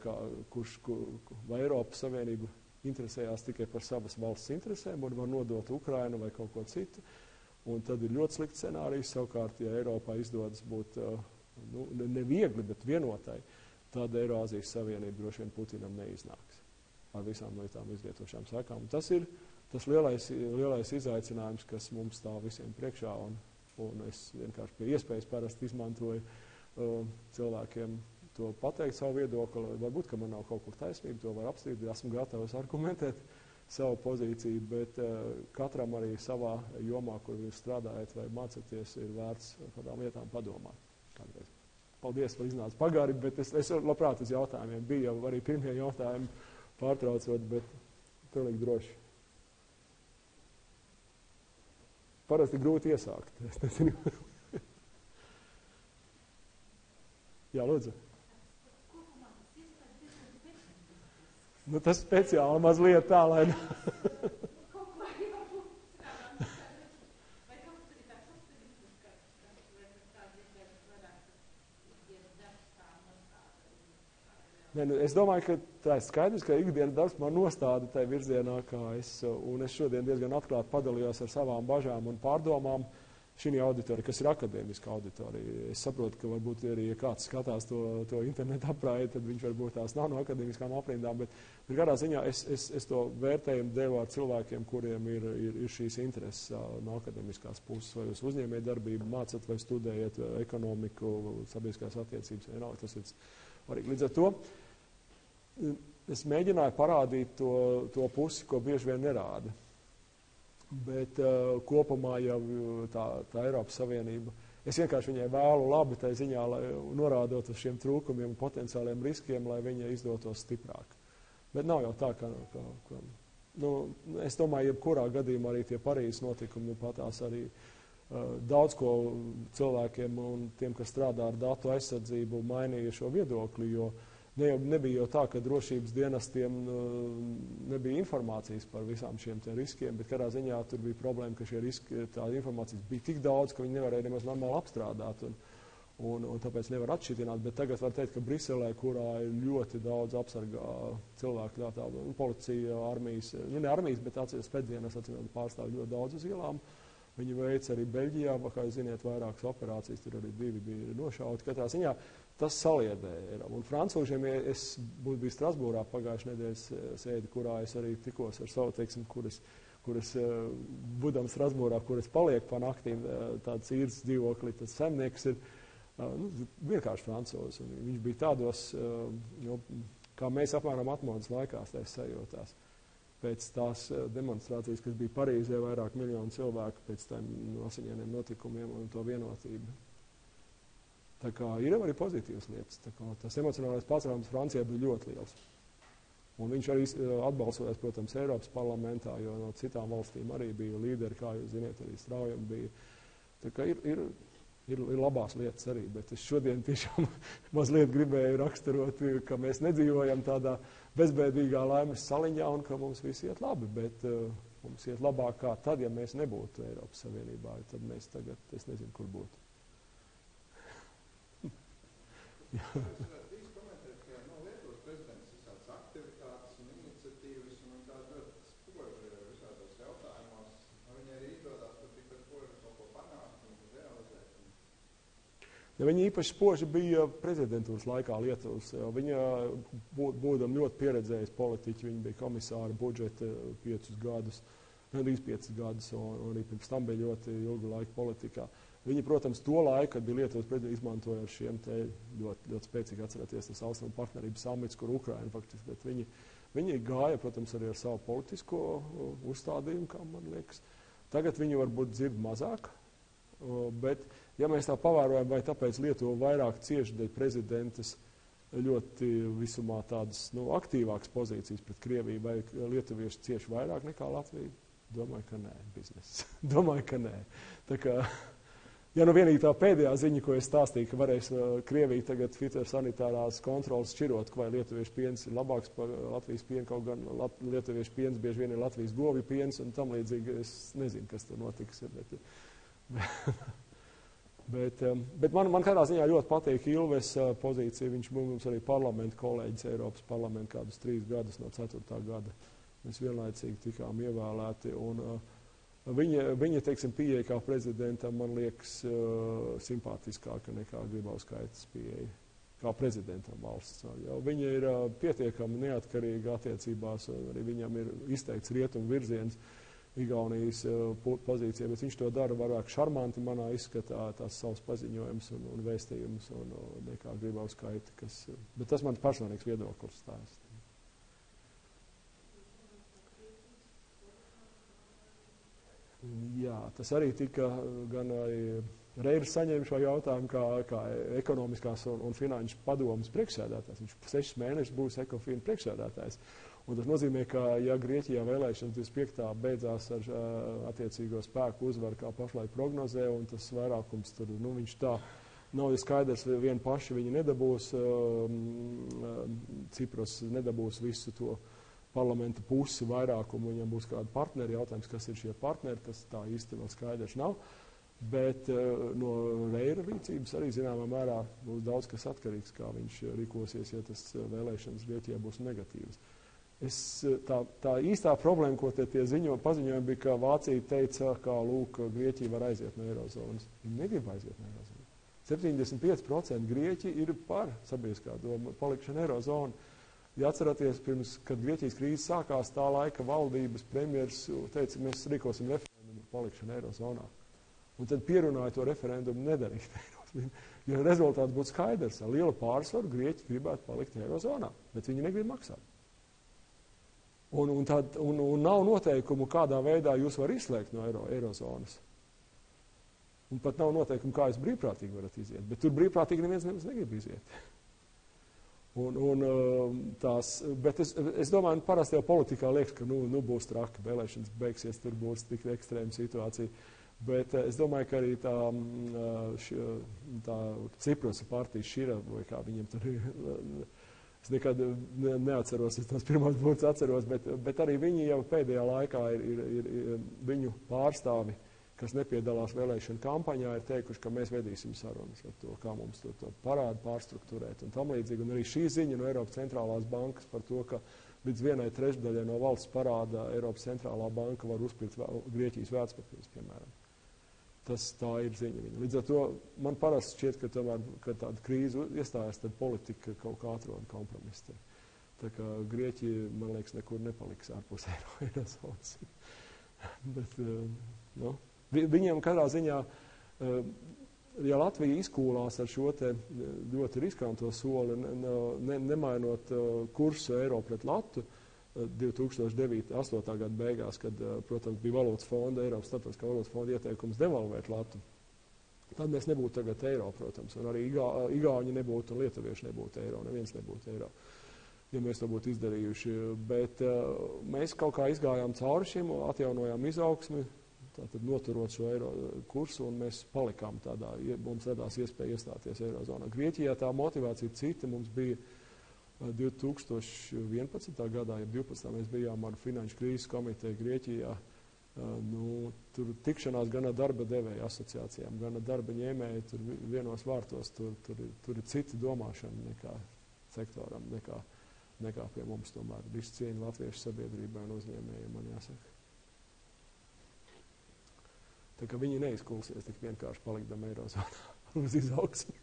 vai Eiropas Savienība interesējās tikai par savas valsts interesēm un var nodot Ukrainu vai kaut ko citu. Un tad ir ļoti slikts scenārijs, savukārt, ja Eiropā izdodas būt neviegli, bet vienotai, tad Eiroazijas Savienība droši vien Putinam neiznāks ar visām no tām izrietošām sekām. Tas ir tas lielais izaicinājums, kas mums stāv visiem priekšā, un es vienkārši pie iespējas parasti izmantoju cilvēkiem to pateikt savu viedokli. Varbūt, ka man nav kaut kur taisnība, to var apstrīdēt, esmu gatavs argumentēt savu pozīciju, bet katram arī savā jomā, kur jūs strādājat vai mācāties, ir vērts kādām lietām padomāt. Paldies, par iznācu pagari, bet es labprāt uz jautājumiem. Bija jau arī pirmie jautājumi pārtraucot, bet pilnīgi droši. Parasti grūti iesākt. Es nezinu. Jā, lūdzu. Nu, tas speciāli mazliet tā, lai... Es domāju, ka tā ir skaidrs, ka ikdienas darbs man nostāda tajā virzienā, un es šodien diezgan atklāti padalījos ar savām bažām un pārdomām šī auditorija, kas ir akadēmiska auditorija. Es saprotu, ka varbūt arī, ja kāds skatās to internetu aprādi, tad viņš varbūt tās nav no akadēmiskām aprindām, bet kādā ziņā es to vērtējumu devu ar cilvēkiem, kuriem ir šīs intereses no akadēmiskās puses, vai uz uzņēmēju darbību mācat vai studējat ekonomiku, sabiedriskās attiecības, vienalga, tas ir svarīgi. Līdz ar to es mēģināju parādīt to pusi, ko bieži vien nerāda. Bet kopumā jau tā Eiropas Savienība, es vienkārši viņai vēlu labi tai ziņā, lai norādot uz šiem trūkumiem un potenciāliem riskiem, lai viņa izdotos stiprāk. Bet nav jau tā, ka es domāju, jebkurā gadījumā arī tie Parīzes notikumi patās arī daudz ko cilvēkiem un tiem, kas strādā ar datu aizsardzību, mainīja šo viedokli, jo nebija jau tā, ka drošības dienestiem nebija informācijas par visām šiem riskiem, bet kādā ziņā tur bija problēma, ka šie riski, tā informācijas bija tik daudz, ka viņi nevarēja nemaz normāli apstrādāt un tāpēc nevar atšķitināt. Bet tagad var teikt, ka Briselē, kurā ir ļoti daudz apsargā cilvēku, tā policija, armijas, ne armijas, bet spēcdienas pārstāv ļoti daudz uz ielām. Viņi veic arī Beļģijā, kā jūs ziniet, vairākas operācijas, tur arī 2 bija nošauti. Katrā ziņā tas saliedēja. Un francūžiem, es biju Strasbūrā pagājušajā nedēļas sēdi, kurā es arī tikos ar savu, teiksim, kuras būdams Strasbūrā, kuras paliek pa naktīm, tāds īres dzīvokli, tas saimnieks ir vienkārši francūzs. Viņš bija tādos, kā mēs apmēram atmodas laikās sajūtās. Pēc tās demonstrācijas, kas bija Parīzē, vairāk miljonu cilvēku pēc tiem asiņainiem notikumiem un to vienotību. Tā kā ir arī pozitīvas lietas. Tā kā tas emocionālais pārstāvums Francijā bija ļoti liels. Un viņš arī atbalsojās, protams, Eiropas parlamentā, jo no citām valstīm arī bija līderi, kā jūs ziniet, arī straujami bija. Tā kā ir labās lietas arī, bet es šodien tiešām mazliet gribēju raksturot, ka mēs nedzīvojam tādā bezbēdīgā laimes saliņā un ka mums viss iet labi, bet mums iet labāk kā tad, ja mēs nebūtu Eiropas Savienībā, tad mēs tagad, es nezinu, kur būtu.
Drīz komentēt, ka Lietuvas prezidents visādas aktivitātes un iniciatīvas un tāda ļoti spoži visādos jautājumos. Viņi arī izdodās par tikpat spoži kaut ko panākt un realizēt.
Ja viņa īpaši spoži bija prezidentūras laikā Lietuvas. Viņa, būdam ļoti pieredzējis politiķi, viņa bija komisāra budžeta 5 gadus, gandrīz 5 gadus, un arī pirms tam bija ļoti ilgu laiku politikā. Viņi, protams, to laiku, kad bija Lietuvas prezidents, izmantoja ar šiem te ļoti, ļoti spēcīgi atcerēties tas austrumu partnerības samits, kur Ukraina faktiski, bet viņi gāja, protams, arī ar savu politisko uzstādījumu, kā man liekas. Tagad viņi varbūt dzird mazāk, bet, ja mēs tā pavērojam, vai tāpēc Lietuva vairāk cieši dēļ prezidentes ļoti visumā tādas aktīvākas pozīcijas pret Krieviju, vai lietuvieši cieši vairāk nekā Latvija? Domāju, ka nē, bizness. Domāju, ka nē. Tā kā, ja vienīgi tā pēdējā ziņa, ko es stāstīju, ka varēs Krievija tagad fitosanitārās kontrolas šķirot, vai lietuviešu piens ir labāks par Latvijas pienu, kaut gan lietuviešu piens bieži vien ir Latvijas govju piens, un tam līdzīgi es nezinu, kas tur notiks. Bet man kādā ziņā ļoti patīk Ilves pozīcija. Viņš mums arī parlamenta kolēģis Eiropas parlamenta kādus 3 gadus no 4. gada. Mēs vienlaicīgi tikām ievēlēti. Un viņa teiksim, pieeja kā prezidentam, man liekas, simpātiskāka nekā Grybauskaites pieeja kā prezidentam valsts. Jo viņa ir pietiekami neatkarīga attiecībās, arī viņam ir izteikts rietumu virziens Igaunijas pozīcija, bet viņš to dara vairāk šarmanti manā izskatā, tās savus paziņojumus un vēstījumus, un nekā Grybauskaite, bet tas mans personīgs viedoklis stāsts. Jā, tas arī tika gan Reirs saņēma šo jautājumu kā ekonomiskās un finanšu padomas priekšsēdētājs. Viņš 6 mēnešus būs Ekofina priekšsēdētājs. Un tas nozīmē, ka, ja Grieķijā vēlēšanas 25. beidzās ar attiecīgo spēku uzvaru, kā pašlaik prognozē, un tas vairākums tur, viņš tā nav skaidrs, vien paši viņi nedabūs, Cipras nedabūs visu to parlamenta pusi vairākumu, viņam būs kādi partneri, jautājums, kas ir šie partneri, tas tā īsti vēl skaidrs nav. Bet no Reira rīcības arī zināmā mērā būs daudz kas atkarīgs, kā viņš rīkosies, ja tas vēlēšanas Grieķijā būs negatīvas. Tā īstā problēma, ko tie paziņojumi bija, ka Vācija teica, ka lūk, Grieķija var aiziet no Eirozonas. Viņi negrib aiziet no Eirozonas. 75% Grieķi ir par sabiedriskā doma palikšanu Eirozonu. Ja atceraties, kad Grieķijas krīze sākās, tā laika valdības premjeras teica, mēs rīkosim referendumu par palikšanu Eirozonā. Un tad pierunāja to referendumu nedarīt, jo rezultāts būtu skaidrs. Ar lielu pārsvaru Grieķi gribētu palikt Eirozonā, bet viņi negrib maksāt. Un nav noteikumu, kādā veidā jūs var izslēgt no Eirozonas. Un pat nav noteikumu, kā jūs brīvprātīgi varat iziet. Bet tur brīvprātīgi neviens negrib iziet. Bet es domāju, parasti jau politikā liekas, ka būs traki, vēlēšanas beigsies, tur būs tik ekstrēma situācija. Bet es domāju, ka arī tā Cipras partija Šira, vai kā viņiem tur ir, es nekad neatceros, es tās pirmās burtas atceros, bet arī viņi jau pēdējā laikā ir viņu pārstāvi, kas nepiedalās vēlēšanu kampaņā, ir teikuši, ka mēs vedīsim sarunas ar to, kā mums to parādu pārstruktūrēt un tam līdzīgi. Un arī šī ziņa no Eiropas centrālās bankas par to, ka līdz 1/3 no valsts parāda Eiropas centrālā banka var uzpirkt Grieķijas vērtspapīrus, piemēram. Tā ir ziņa viņa. Līdz ar to man parasti šķiet, ka tomēr, kad tāda krīze iestājas, tad politika kaut kā atrod kompromisu. Tā kā Grieķi, man liekas, nekur nepaliks ārpus Eirozonas. Bet, viņiem katrā ziņā, ja Latvija izkūlās ar šo te ļoti riskanto soli, nemainot kursu eiro pret latu 2008. Gada beigās, kad, protams, bija valūtas fonda, Eiropas starptautiskā valūtas fonda ieteikums devalvēt latu, tad mēs nebūtu tagad eiro, protams, un arī igauņi nebūtu un lietuvieši nebūtu eiro, neviens nebūtu eiro, ja mēs to būtu izdarījuši. Bet mēs kaut kā izgājām cauri šim, atjaunojām izaugsmi, tātad noturot šo eiro kursu, un mēs palikām tādā, mums radās iespēja iestāties Eirozonā. Grieķijā tā motivācija cita, mums bija 2011. gadā, ja 12. mēs bijām ar Finanšu krīzes komiteju Grieķijā, tur tikšanās gan ar darba devēju asociācijām, gan ar darba ņēmēju, tur vienos vārtos, tur ir cita domāšana nekā sektoram, nekā pie mums tomēr. Visu cieņu latviešu sabiedrībai un uzņēmējiem, man jāsaka. Tā kā viņi neizkulsies tik vienkārši palikdam Eirozonā uz izaugsmi.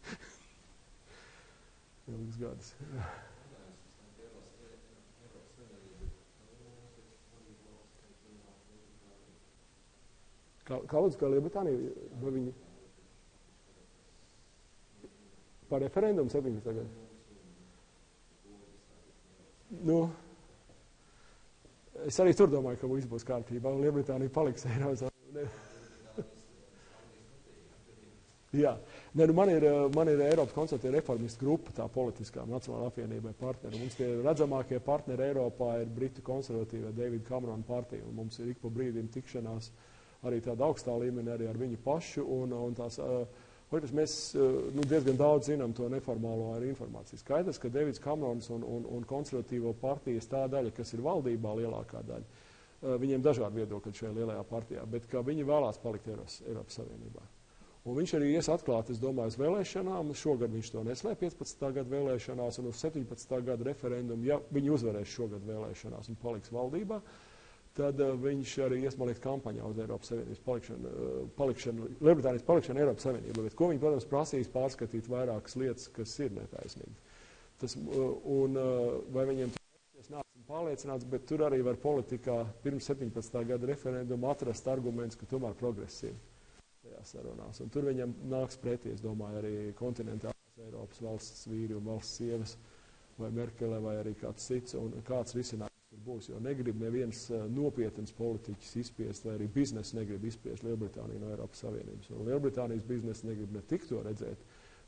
Ilgas gadus. Kā lūdzu, kā Lielbritānija, vai viņi par referendumu 17. gadu? Es arī tur domāju, ka viss būs kārtībā, un Lielbritānija paliks Eirozonā. Jā, man ir Eiropas konservatīva reformistu grupa, tā politiskā Nacionālā apvienībai partneri. Mums tie redzamākie partneri Eiropā ir Britu konservatīvie Davida Camerona partija, un mums ir ik pa brīdim tikšanās arī tāda augstā līmenī arī ar viņu pašu, un tās, mēs diezgan daudz zinām to neformālo arī informāciju. Skaidrs, ka Davids Camerons un konservatīvo partijas tā daļa, kas ir valdībā lielākā daļa, viņiem dažādi viedokļi šajā lielajā partijā, bet ka viņi vēlās palikt Eiropas Savienībā. Un viņš arī ies atklāt, es domāju, uz vēlēšanām. Šogad viņš to neslēp 15. gada vēlēšanās un uz 17. gada referendumu, ja viņi uzvarēs šogad vēlēšanās un paliks valdībā, tad viņš arī iesmaliek kampaņā uz Eiropas Savienības palikšanu, Lielbritānijas palikšanu Eiropas Savienībā, bet ko viņi, protams, prasīs pārskatīt vairākas lietas, kas ir netaisnīgi. Vai viņiem es neesmu pārliecināts, bet tur arī var politikā pirms 17. gada referendumu atrast arguments, ka tomēr progress ir tajās sarunās. Un tur viņam nāks pretī, es domāju, arī kontinentālās Eiropas valsts vīri un valsts sievas, vai Merkele, vai arī kāds cits, un kāds risinājums tur būs, jo negrib neviens nopietns politiķis izspiest, vai arī biznesa negrib izspiest Lielbritāniju no Eiropas Savienības. Un Lielbritānijas biznesa negrib ne tik to redzēt,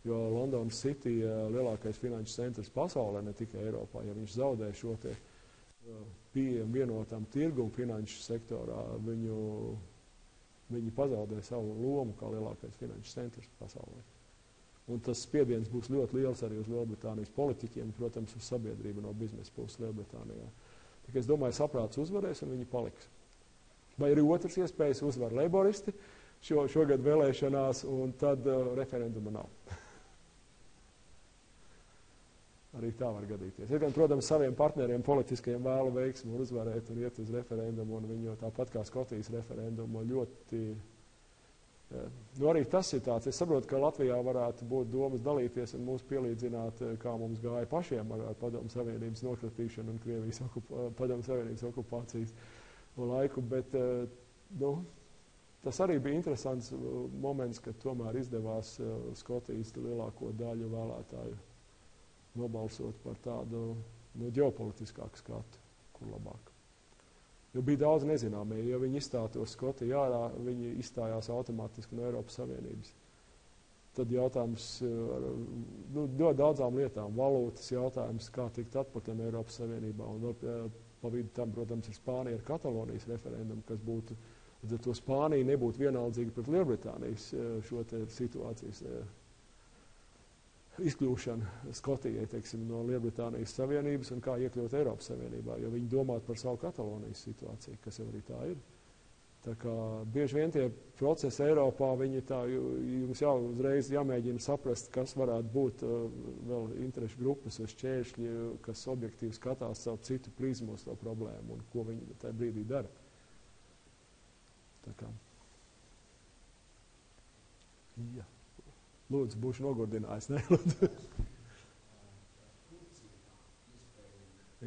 jo Londonas City lielākais finanšu centrs pasaulē, ne tikai Eiropā, ja viņš zaudē šo te pieejam vienotam tirgum finanšu sektorā, viņi pazaudē savu lomu kā lielākais finanšu centrs pasaulē. Un tas spiediens būs ļoti liels arī uz Lielbritānijas politiķiem, protams, uz sabiedrību no biznesa puses Lielbritānijā. Tikai es domāju, saprāts uzvarēs un viņi paliks. Vai arī otrs iespējas uzvar leiboristi šogad vēlēšanās, un tad referenduma nav. Arī tā var gadīties. Ir gan, protams, saviem partneriem politiskajiem vēlu veiksmu un uzvarēt un iet uz referendumu, un viņi tāpat kā Skotijas referendumu ļoti... arī tas ir tāds. Es saprotu, ka Latvijā varētu būt domas dalīties un mūs pielīdzināt, kā mums gāja pašiem ar Padomju Savienības nokratīšanu un Krievijas Padomju Savienības okupācijas laiku, bet tas arī bija interesants moments, kad tomēr izdevās Skotijas lielāko daļu vēlētāju nobalsot par tādu ģeopolitiskāku skatu, kur labāk. Jo bija daudz nezināmie, ja viņi izstātos Skotiju ārā, viņi izstājās automātiski no Eiropas Savienības. Tad jautājums ļoti daudzām lietām, valūtas jautājums, kā tikt atpakaļ no Eiropas Savienībā, un vēl pa vidu tam, protams, ir Spānija ar Katalonijas referendumu, kas būtu, līdz ar to Spānija nebūtu vienaldzīga pret Lielbritānijas šo te situācijas izkļūšanu Skotijai, teiksim, no Lielbritānijas Savienības un kā iekļūt Eiropas Savienībā, jo viņi domātu par savu Katalonijas situāciju, kas jau arī tā ir. Tā kā bieži vien tie procesi Eiropā, viņi tā, jums jau uzreiz jāmēģina saprast, kas varētu būt vēl interešu grupas vai šķēršļi, kas objektīvi skatās savu citu prizmu uz to problēmu un ko viņi tajā brīdī dara. Tā kā. Jā. Lūdzu, būšu nogurdinājis, ne?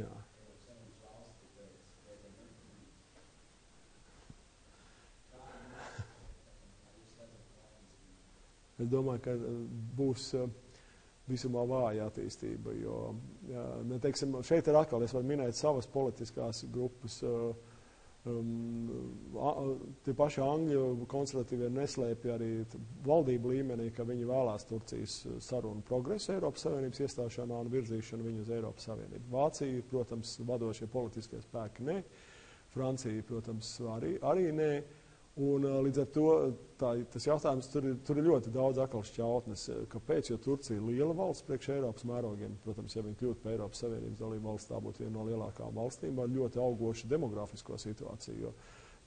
Jā. Es domāju, ka būs visumā vāja attīstība, jo, teiksim, šeit ir atkal, es varu minēt savas politiskās grupas, tie paši Angļu konservatīvie neslēpja arī valdību līmenī, ka viņi vēlās Turcijas sarunu progresu Eiropas Savienības iestāšanā un virzīšanu viņu uz Eiropas Savienību. Vācija, protams, vadošie politiskie spēki ne, Francija, protams, arī ne, un līdz ar to tas jautājums, tur ir ļoti daudz atkal šķautnes. Kāpēc? Jo Turcija ir liela valsts priekš Eiropas mērogiem. Protams, ja viņi kļūtu par Eiropas Savienības dalību valsts, tā būtu viena no lielākām valstīm ar ļoti augošu demografisko situāciju,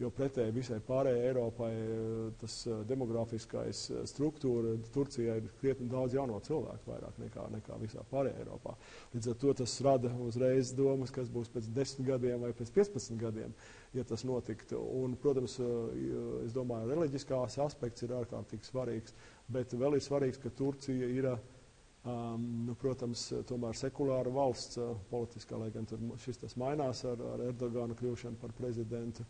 jo pretēji visai pārējai Eiropai tas demografiskais struktūra Turcijai ir krietni daudz jauno cilvēku vairāk nekā visā pārējā Eiropā. Līdz ar to tas rada uzreiz domas, kas būs pēc 10 gadiem vai pēc 15 gadiem, ja tas notiktu. Un, protams, es domāju, reliģiskās aspekts ir ārkārtīgi svarīgs, bet vēl ir svarīgs, ka Turcija ir, protams, tomēr sekulāra valsts politiskā, lai gan tur šis tas mainās ar Erdoganu kļūšanu par prezidentu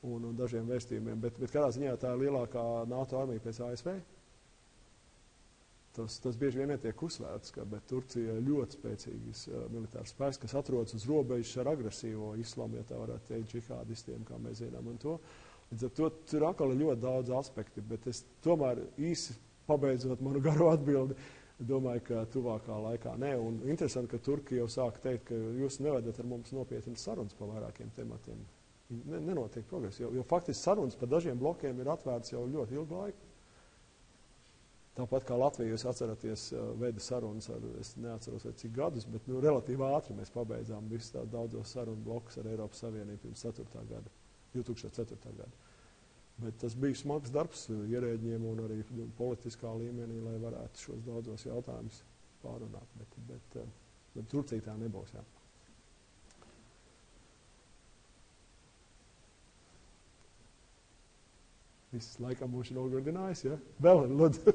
un dažiem vēstījumiem, bet kādā ziņā tā ir lielākā NATO armija pēc ASV. Tas bieži vien netiek uzsvērts, bet Turcija ir ļoti spēcīgs militārs spēks, kas atrodas uz robežas ar agresīvo islamu, ja tā varētu teikt, džihādistiem, kā mēs zinām, un to. Līdz ar to tur atkal ir ļoti daudz aspekti, bet es tomēr īsi pabeidzot manu garo atbildi, domāju, ka tuvākā laikā nē. Un interesanti, ka Turkija jau sāka teikt, ka jūs nevedat ar mums nopietnas sarunas par vairākiem tematiem. Nenotiek progress, jo faktiski sarunas par dažiem blokiem ir atvērts jau ļoti ilgu laiku. Tāpat kā Latvija, jūs atceraties, veida sarunas ar, es neatceros vai cik gadus, bet relatīvi ātri mēs pabeidzām visus tādus daudzos sarunu blokus ar Eiropas Savienību pirms 2004. gada. Bet tas bija smags darbs ierēģiem un arī politiskā līmenī, lai varētu šos daudzos jautājumus pārunāt, bet Turcija tā nebūs, jā. Viss laikam būšu nogurdinājis, ja? Vēl, lūdzu.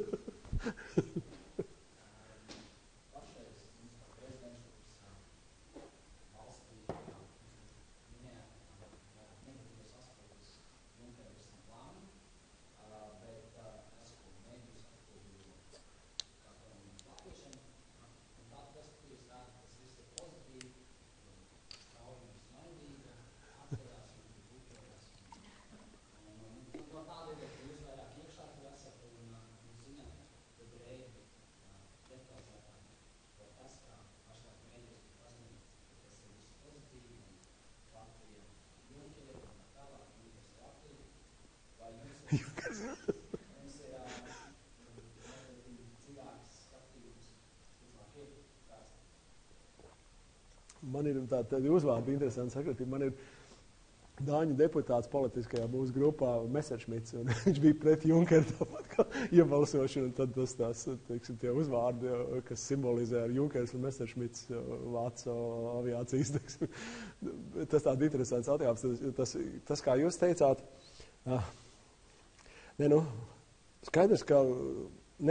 Man ir tādi uzvārdi interesanti sakritība. Man ir Dāņu deputāts politiskajā mūsu grupā Messerschmitts, un viņš bija pret Junkeru tāpat kā iebalsošanu, un tad tās, teiksim, tie uzvārdi, kas simbolizē ar Junkers un Messerschmitts vācu aviācijas, teiksim. Tas tādi interesants atkāps. Tas, kā jūs teicāt, skaidrs, ka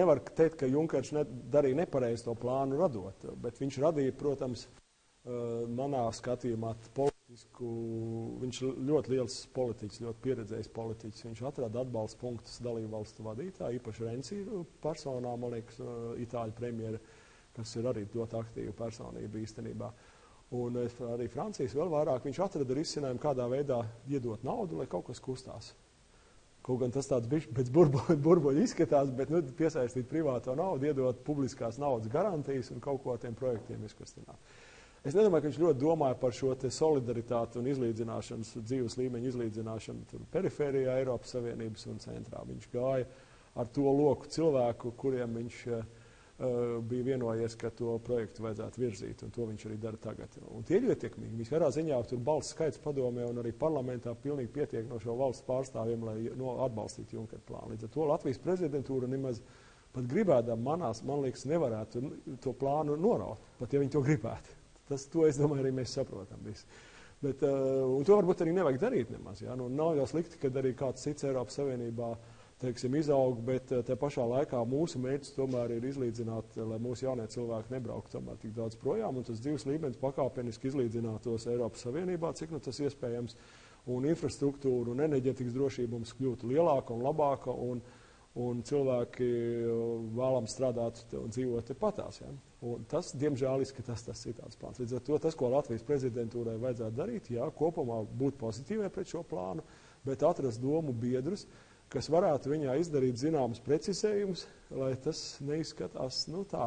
nevar teikt, ka Junkers darīja nepareizi to plānu radot, bet viņš radīja, protams, manā skatījumā politisku, viņš ļoti liels politiķis, ļoti pieredzējis politiķis. Viņš atrada atbalsta punktus dalību valstu vadītāji, īpaši Renzi personā, man liekas, Itāļu premjera, kas ir arī ļoti aktīva personība īstenībā. Un arī Francijas vēl vairāk viņš atrada risinājumu, kādā veidā iedot naudu, lai kaut kas kustās. Kaut gan tas tāds bišķi pēc burbuļu izskatās, bet piesaistīt privāto naudu, iedot publiskās naudas garantijas un kaut ko ar tiem projektiem izkustināt. Es nedomāju, ka viņš ļoti domāja par šo te solidaritāti un izlīdzināšanas, dzīves līmeņu izlīdzināšanu perifērijā Eiropas Savienības un centrā. Viņš gāja ar to loku cilvēku, kuriem viņš bija vienojies, ka to projektu vajadzētu virzīt, un to viņš arī dara tagad. Un tie ir ietekmīgi. Viņš katrā ziņā tur balss skaits padomē un arī parlamentā pilnīgi pietiek no šo valsts pārstāvjiem, lai atbalstītu Junkera plānu. Līdz ar to Latvijas prezidentūra nemaz pat gribēdām man liekas, nevarētu to plānu noraut, pat ja viņi to gribētu. To, es domāju, arī mēs saprotam visi. Bet, un to varbūt arī nevajag darīt nemaz. Ja? Nav jau slikti, kad arī kāds cits Eiropas Savienībā, teiksim, izaug, bet te pašā laikā mūsu mērķis tomēr ir izlīdzināt, lai mūsu jaunie cilvēki nebrauktu tomēr tik daudz projām, un tas dzīves līmenis pakāpeniski izlīdzinātos Eiropas Savienībā, cik tas iespējams, un infrastruktūra un enerģetikas drošība mums kļūtu lielāka un labāka, un cilvēki vēlams strādāt un dzīvot tepatās. Ja? Un tas, diemžēl, izskatās tas ir tāds plāns. Līdz ar to tas, ko Latvijas prezidentūrai vajadzētu darīt, jā, kopumā būt pozitīvai pret šo plānu, bet atrast domu biedrus, kas varētu viņā izdarīt zināmas precizējumus, lai tas neizskatās, tā,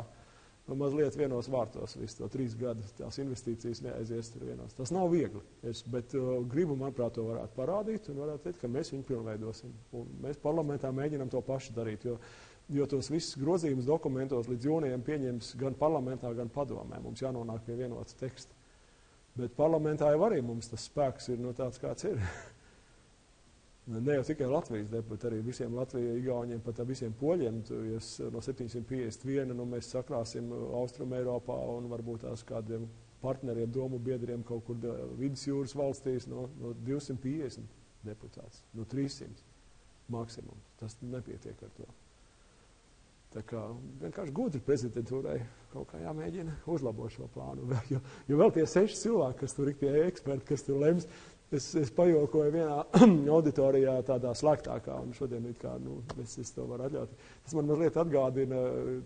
mazliet vienos vārtos visu to 3 gadu, tās investīcijas neaizies tur vienos. Tas nav viegli, bet gribu, manuprāt, to varētu parādīt un varētu teikt, ka mēs viņu pilnveidosim. Un mēs parlamentā mēģinam to pašu darīt, jo tos visus grozījumus dokumentos līdz jūnijam pieņems gan parlamentā, gan padomē. Mums jānonāk pie vienotas teksta. Bet parlamentā jau arī mums tas spēks ir tāds, kāds ir. Ne jau tikai Latvijas deputāti, arī visiem Latvijai, Igauniem, pat visiem poļiem, no 751, mēs sakrāsim Austrum Eiropā un varbūt tās kādiem partneriem, domu biedriem kaut kur vidusjūras valstīs no 250 deputāts, no 300 maksimums. Tas nepietiek ar to. Tā kā vienkārši gudri prezidentūrai kaut kā jāmēģina uzlabot šo plānu. Jo vēl tie 6 cilvēki, kas tur ir tie eksperti, kas tur lems, es pajokoju vienā auditorijā tādā slēgtākā, un šodien it kā, es to varu atļaut. Tas man mazliet atgādina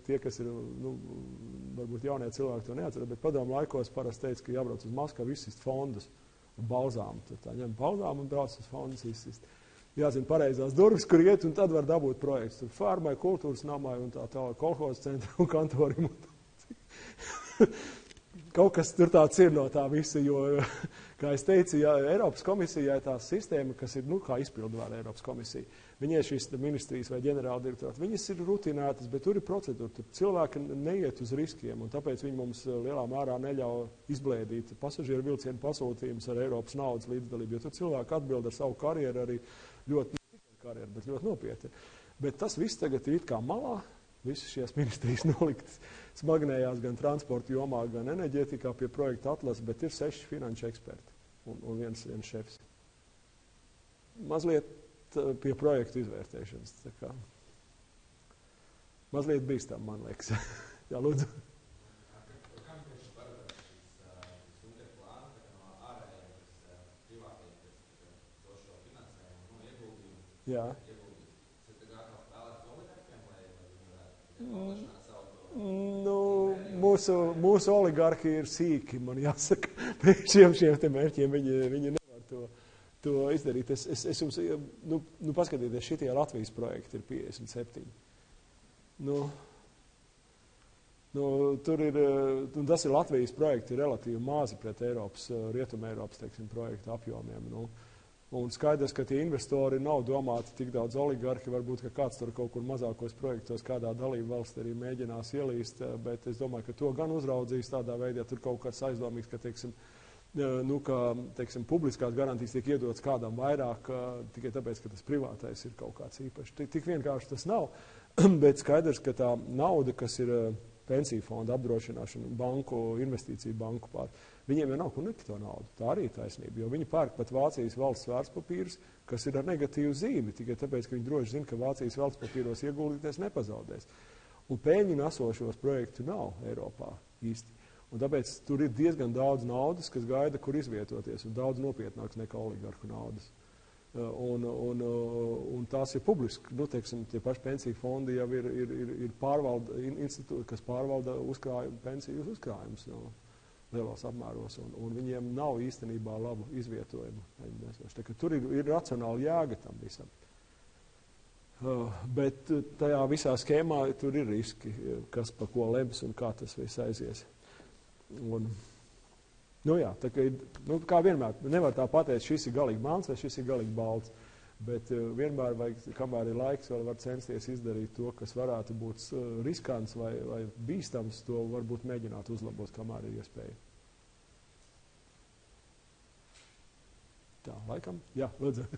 tie, kas ir, varbūt jaunie cilvēki to neatceras, bet padomu laikos parasti teica, ka jābrauc uz Maskavu izsist fondus, balzām. Tad tā ņem balzām un brauc uz fondus izsist. Jāzina pareizās durvis, kur iet, un tad var dabūt projekts. Tur farmai, kultūras namai un tā kolhozes centra un kantorim. Kaut kas tur tāds ir no tā visa, jo, kā es teicu, ja Eiropas komisijai tā sistēma, kas ir, kā izpildvara Eiropas komisija, viņai šīs ministrijas vai ģenerāldirektorāti, viņas ir rutinētas, bet tur ir procedūra, tur cilvēki neiet uz riskiem, un tāpēc viņi mums lielā mērā neļauj izblēdīt pasažieru vilcienu pasūtījumus ar Eiropas naudas līdzdalību, jo tur cilvēki atbild ar savu karjeru arī ļoti, ne tikai karjeru, bet ļoti nopietni. Bet tas viss tagad ir it kā malā, visas šīs ministrijas noliktas smagnējās gan transporta jomā, gan enerģētikā pie projekta atlases, bet ir 6 finanšu eksperti un viens šefs. Mazliet pie projektu izvērtēšanas. Tā kā. Mazliet bīstam, man liekas. Jā, lūdzu.
Kam tieši paredzēts šis Junkera plāns no ārējiem privātiem došo finansējumu ieguldījumu?
Jā. Mūsu oligarhi ir sīki, man jāsaka, šiem te mērķiem viņi nevar to izdarīt. Es jums, paskatieties, šitie Latvijas projekti ir 57. Tur ir, tas ir Latvijas projekti, ir relatīvi mazi pret Eiropas, Rietuma Eiropas, teiksim, projektu apjomiem. Un skaidrs, ka tie investori nav domāti tik daudz oligarhi, varbūt, ka kāds tur kaut kur mazākos projektos kādā dalību valstī arī mēģinās ielīst, bet es domāju, ka to gan uzraudzīs tādā veidā, ja tur kaut kāds aizdomīgs, ka, teiksim, publiskās garantijas tiek iedotas kādam vairāk, tikai tāpēc, ka tas privātais ir kaut kāds īpašs. Tik vienkārši tas nav, bet skaidrs, ka tā nauda, kas ir pensiju fonda apdrošināšana, banku, investīciju banku pār, viņiem jau nav kur likt to naudu. Tā arī ir taisnība, jo viņi pērk pat Vācijas valsts vērtspapīrus, kas ir ar negatīvu zīmi, tikai tāpēc, ka viņi droši zina, ka Vācijas vērtspapīros ieguldīties nepazaudēs. Un peļņu nesošos projektu nav Eiropā īsti. Un tāpēc tur ir diezgan daudz naudas, kas gaida, kur izvietoties, un daudz nopietnāks nekā oligarhu naudas. Un tās ir publiski, teiksim, tie paši pensiju fondi jau ir pārvalda institūti, kas pārvalda pensiju uzkrājumus lielos apmēros, un viņiem nav īstenībā labu izvietojumu. Tur ir racionāli jēga tam visam. Bet tajā visā skēmā tur ir riski, kas pa ko lems un kā tas viss aizies. Un, tā kā, kā vienmēr, nevar tā pateikt, šis ir galīgi melns vai šis ir galīgi balts, bet vienmēr vajag, kamēr ir laiks, var censties izdarīt to, kas varētu būt riskants vai bīstams, to varbūt mēģināt uzlabot, kamēr ir iespēja. Tā, laikam? Jā, lūdzu.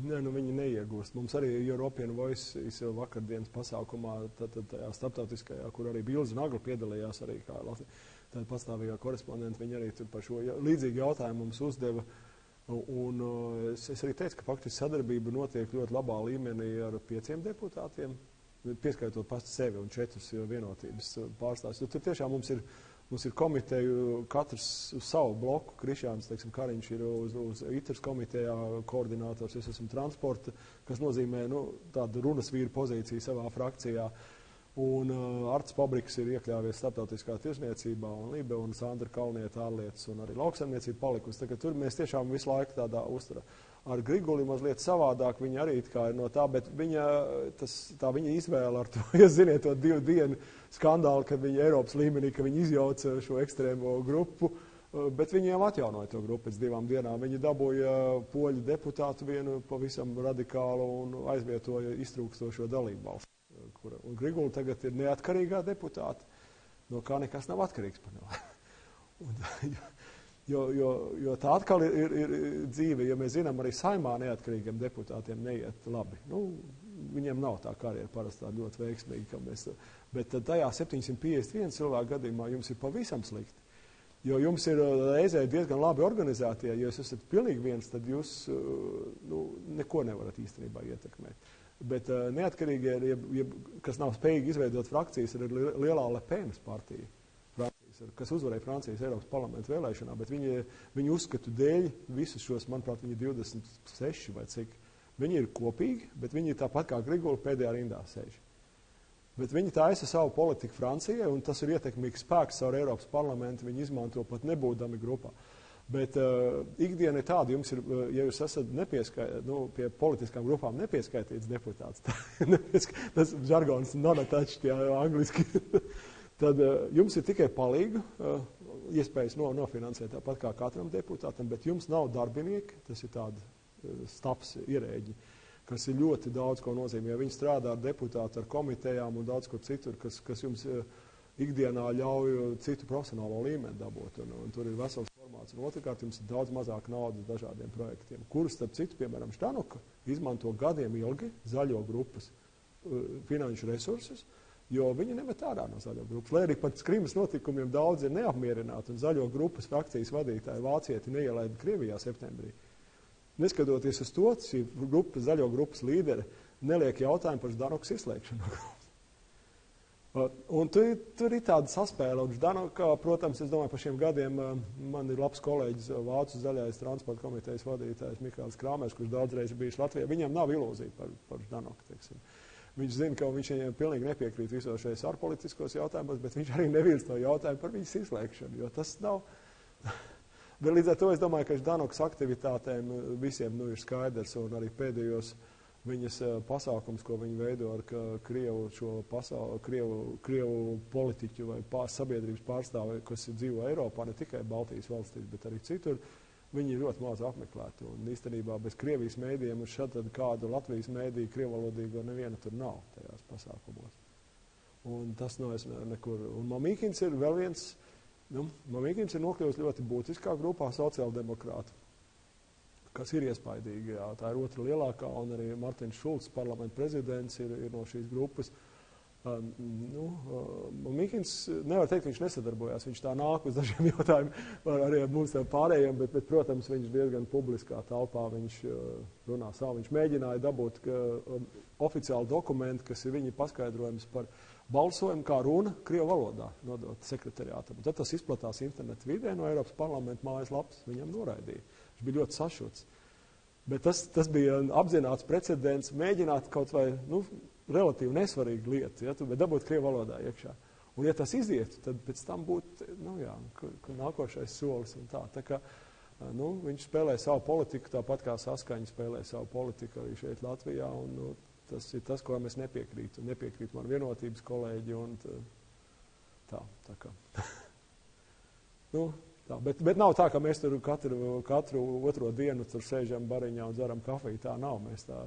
Nē, viņi neiegūst. Mums arī European Voice jau vakardienas pasākumā, tajā starptautiskajā, kur arī Bilze un Agla piedalījās arī kā tāda pastāvīgā korespondenta, viņi arī tur par šo līdzīgu jautājumu mums uzdeva. Un es arī teicu, ka faktiski sadarbība notiek ļoti labā līmenī ar 5 deputātiem, pieskaitot pastu sevi un 4 vienotības pārstāvjus. Tur tiešām mums ir komiteju, katrs uz savu bloku. Krišjāns, teiksim, Kariņš ir uz ITRS komitejā koordinators, es esmu transporta, kas nozīmē tādu runas vīru pozīciju savā frakcijā. Un Arts Pabriks ir iekļāvies starptautiskā tirzniecībā un Libe un Sandra Kalnieta ārlietas un arī lauksaimniecība palikusi. Tagad tur mēs tiešām visu laiku tādā uzturā. Ar Griguli mazliet savādāk, viņa arī it kā ir no tā, bet tā viņa izvēle ar to, jūs ziniet, to 2 dienu skandālu, kad viņa Eiropas līmenī, ka viņa izjauca šo ekstrēmo grupu, bet viņi jau atjaunoja to grupu pēc 2 dienām. Viņi dabūja poļu deputātu vienu pavisam radikālu un aizvietoja iztrūkstošo dalību valstu. Un Griguli tagad ir neatkarīgā deputāta, no kā nekas nav atkarīgs par viņu. Jo tā atkal ir dzīve, ja mēs zinām, arī Saimā neatkarīgiem deputātiem neiet labi. Viņiem nav tā karjera parasti tā ļoti veiksmīga, bet tajā 751 cilvēku gadījumā jums ir pavisam slikti. Jo jums ir reizē diezgan labi organizētie, ja jūs esat pilnīgi viens, tad jūs neko nevarat īstenībā ietekmēt. Bet neatkarīgie, kas nav spējīgi izveidot frakcijas, ir lielā Le Penas partija, kas uzvarēja Francijas Eiropas parlamentu vēlēšanā, bet viņi uzskatu dēļ visus šos, manuprāt, viņi 26 vai cik, viņi ir kopīgi, bet viņi ir tāpat kā Griguli pēdējā rindā sēž. Bet viņi taisa savu politiku Francijai, un tas ir ietekmīgs spēks caur Eiropas parlamentu, viņi izmanto pat nebūdami grupā. Bet ikdiena ir tāda, jums ir, ja jūs esat pie politiskām grupām nepieskaitīts deputāts, tas žargons non-attached, angliski, tad jums ir tikai palīga iespējas nofinansēt tāpat kā katram deputātam, bet jums nav darbinieki, tas ir tādi staps ierēģi, kas ir ļoti daudz ko nozīmē. Ja viņi strādā ar deputātu, ar komitejām un daudz ko citur, kas jums ikdienā ļauj citu profesionālo līmeni dabūt, un tur ir vesels formāts. Un otrkārt, jums ir daudz mazāk naudas dažādiem projektiem, kurus, starp citu, piemēram, Štanuka izmanto gadiem ilgi zaļo grupas finanšu resursus, jo viņi nemet ārā no zaļo grupas. Lai arī pat Krimas notikumiem daudz ir neapmierināti, un zaļo grupas frakcijas vadītāji vācieti neielaida Krievijā septembrī. Neskatoties uz to, zaļo grupas līderi neliek jautājumu par Ždanukas izslēgšanu no grupas. Un tur ir tāda saspēle. Un Ždanokā, protams, es domāju, par šiem gadiem man ir labs kolēģis, Vācu zaļais transporta komitejas vadītājs Mihāls Krāmers, kurš daudzreiz ir bijis Latvijā. Viņam nav ilūzija par Ždanoku, teiksim. Viņš zina, ka viņš viņiem pilnīgi nepiekrīt visos šajos ārpolitiskos jautājumos, bet viņš arī nevirz to jautājumu par viņas izslēgšanu, jo tas nav... Bet līdz ar to es domāju, ka Ždanokas aktivitātēm visiem ir skaidrs, un arī pēdējos viņas pasākums, ko viņi veido ar Krievu politiķu vai sabiedrības pārstāvi, kas dzīvo Eiropā, ne tikai Baltijas valstīs, bet arī citur, viņi ir ļoti maz apmeklēti. Un īstenībā bez Krievijas mēdījiem un šad kādu Latvijas mēdīju krievvalodīgo neviena tur nav tajās pasākumos. Un tas nav nekur. Un Mamīkins ir vēl viens, Mamīkins ir nokļuvis ļoti būtiskā grupā sociāldemokrātu, kas ir iespaidīgi. Jā. Tā ir otra lielākā, un arī Martins Šulcs, parlamenta prezidents, ir no šīs grupas. Mamīkins, nevar teikt, ka viņš nesadarbojās, viņš tā nāk uz dažiem jautājumiem arī ar mums pārējiem, bet, protams, viņš diezgan publiskā telpā, viņš runā savu. Viņš mēģināja dabūt oficiālu dokumentu, kas ir viņa paskaidrojums par balsojumu, kā runa Krievu valodā nodot sekretariātam. Tad tas izplatās internetu vidē no Eiropas parlamenta mājaslapas, viņam noraidīja. Viņš bija ļoti sašuts. Bet tas bija apzināts precedents mēģināt kaut vai, relatīvi nesvarīgu lietu, ja, bet dabūt Krievu valodā iekšā. Un ja tas izietu, tad pēc tam būtu, nākošais solis un tā. Tā kā, viņš spēlē savu politiku, tāpat kā Saskaņa spēlē savu politiku arī šeit Latvijā, un tas ir tas, ko mēs nepiekrītu. Nepiekrīt man vienotības kolēģi un tā kā. Tā, bet nav tā, ka mēs tur katru otro dienu tur sēžam bariņā un dzeram kafiju. Tā nav. Mēs tā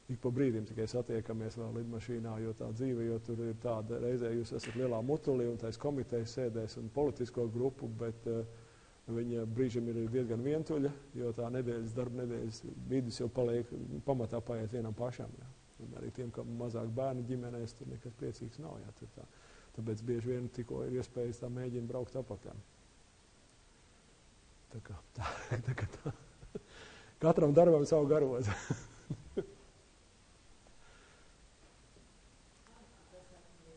ik pa brīdim tikai satiekamies vēl lidmašīnā, jo tā dzīve, jo tur ir tāda reizē jūs esat lielā mutulī un tais komitejas sēdēs un politisko grupu, bet viņa brīžiem ir diezgan vientuļa, jo tā darba nedēļas vidus jau paliek, pamatā paiet vienam pašam. Jā. Un arī tiem, kam mazāk bērni ģimenēs, tur nekas priecīgs nav. Jā, tur tā. Tāpēc bieži vien tikko ir iespējas tā mēģina braukt apakaļ. Tā kā tā. Katram darbam savu garozu.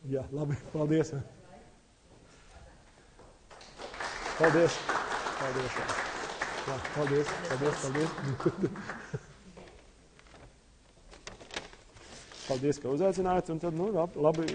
Jā, labi, paldies. Paldies. Paldies. Jā, paldies. Paldies, ka uzaicinājāt, un tad, labi.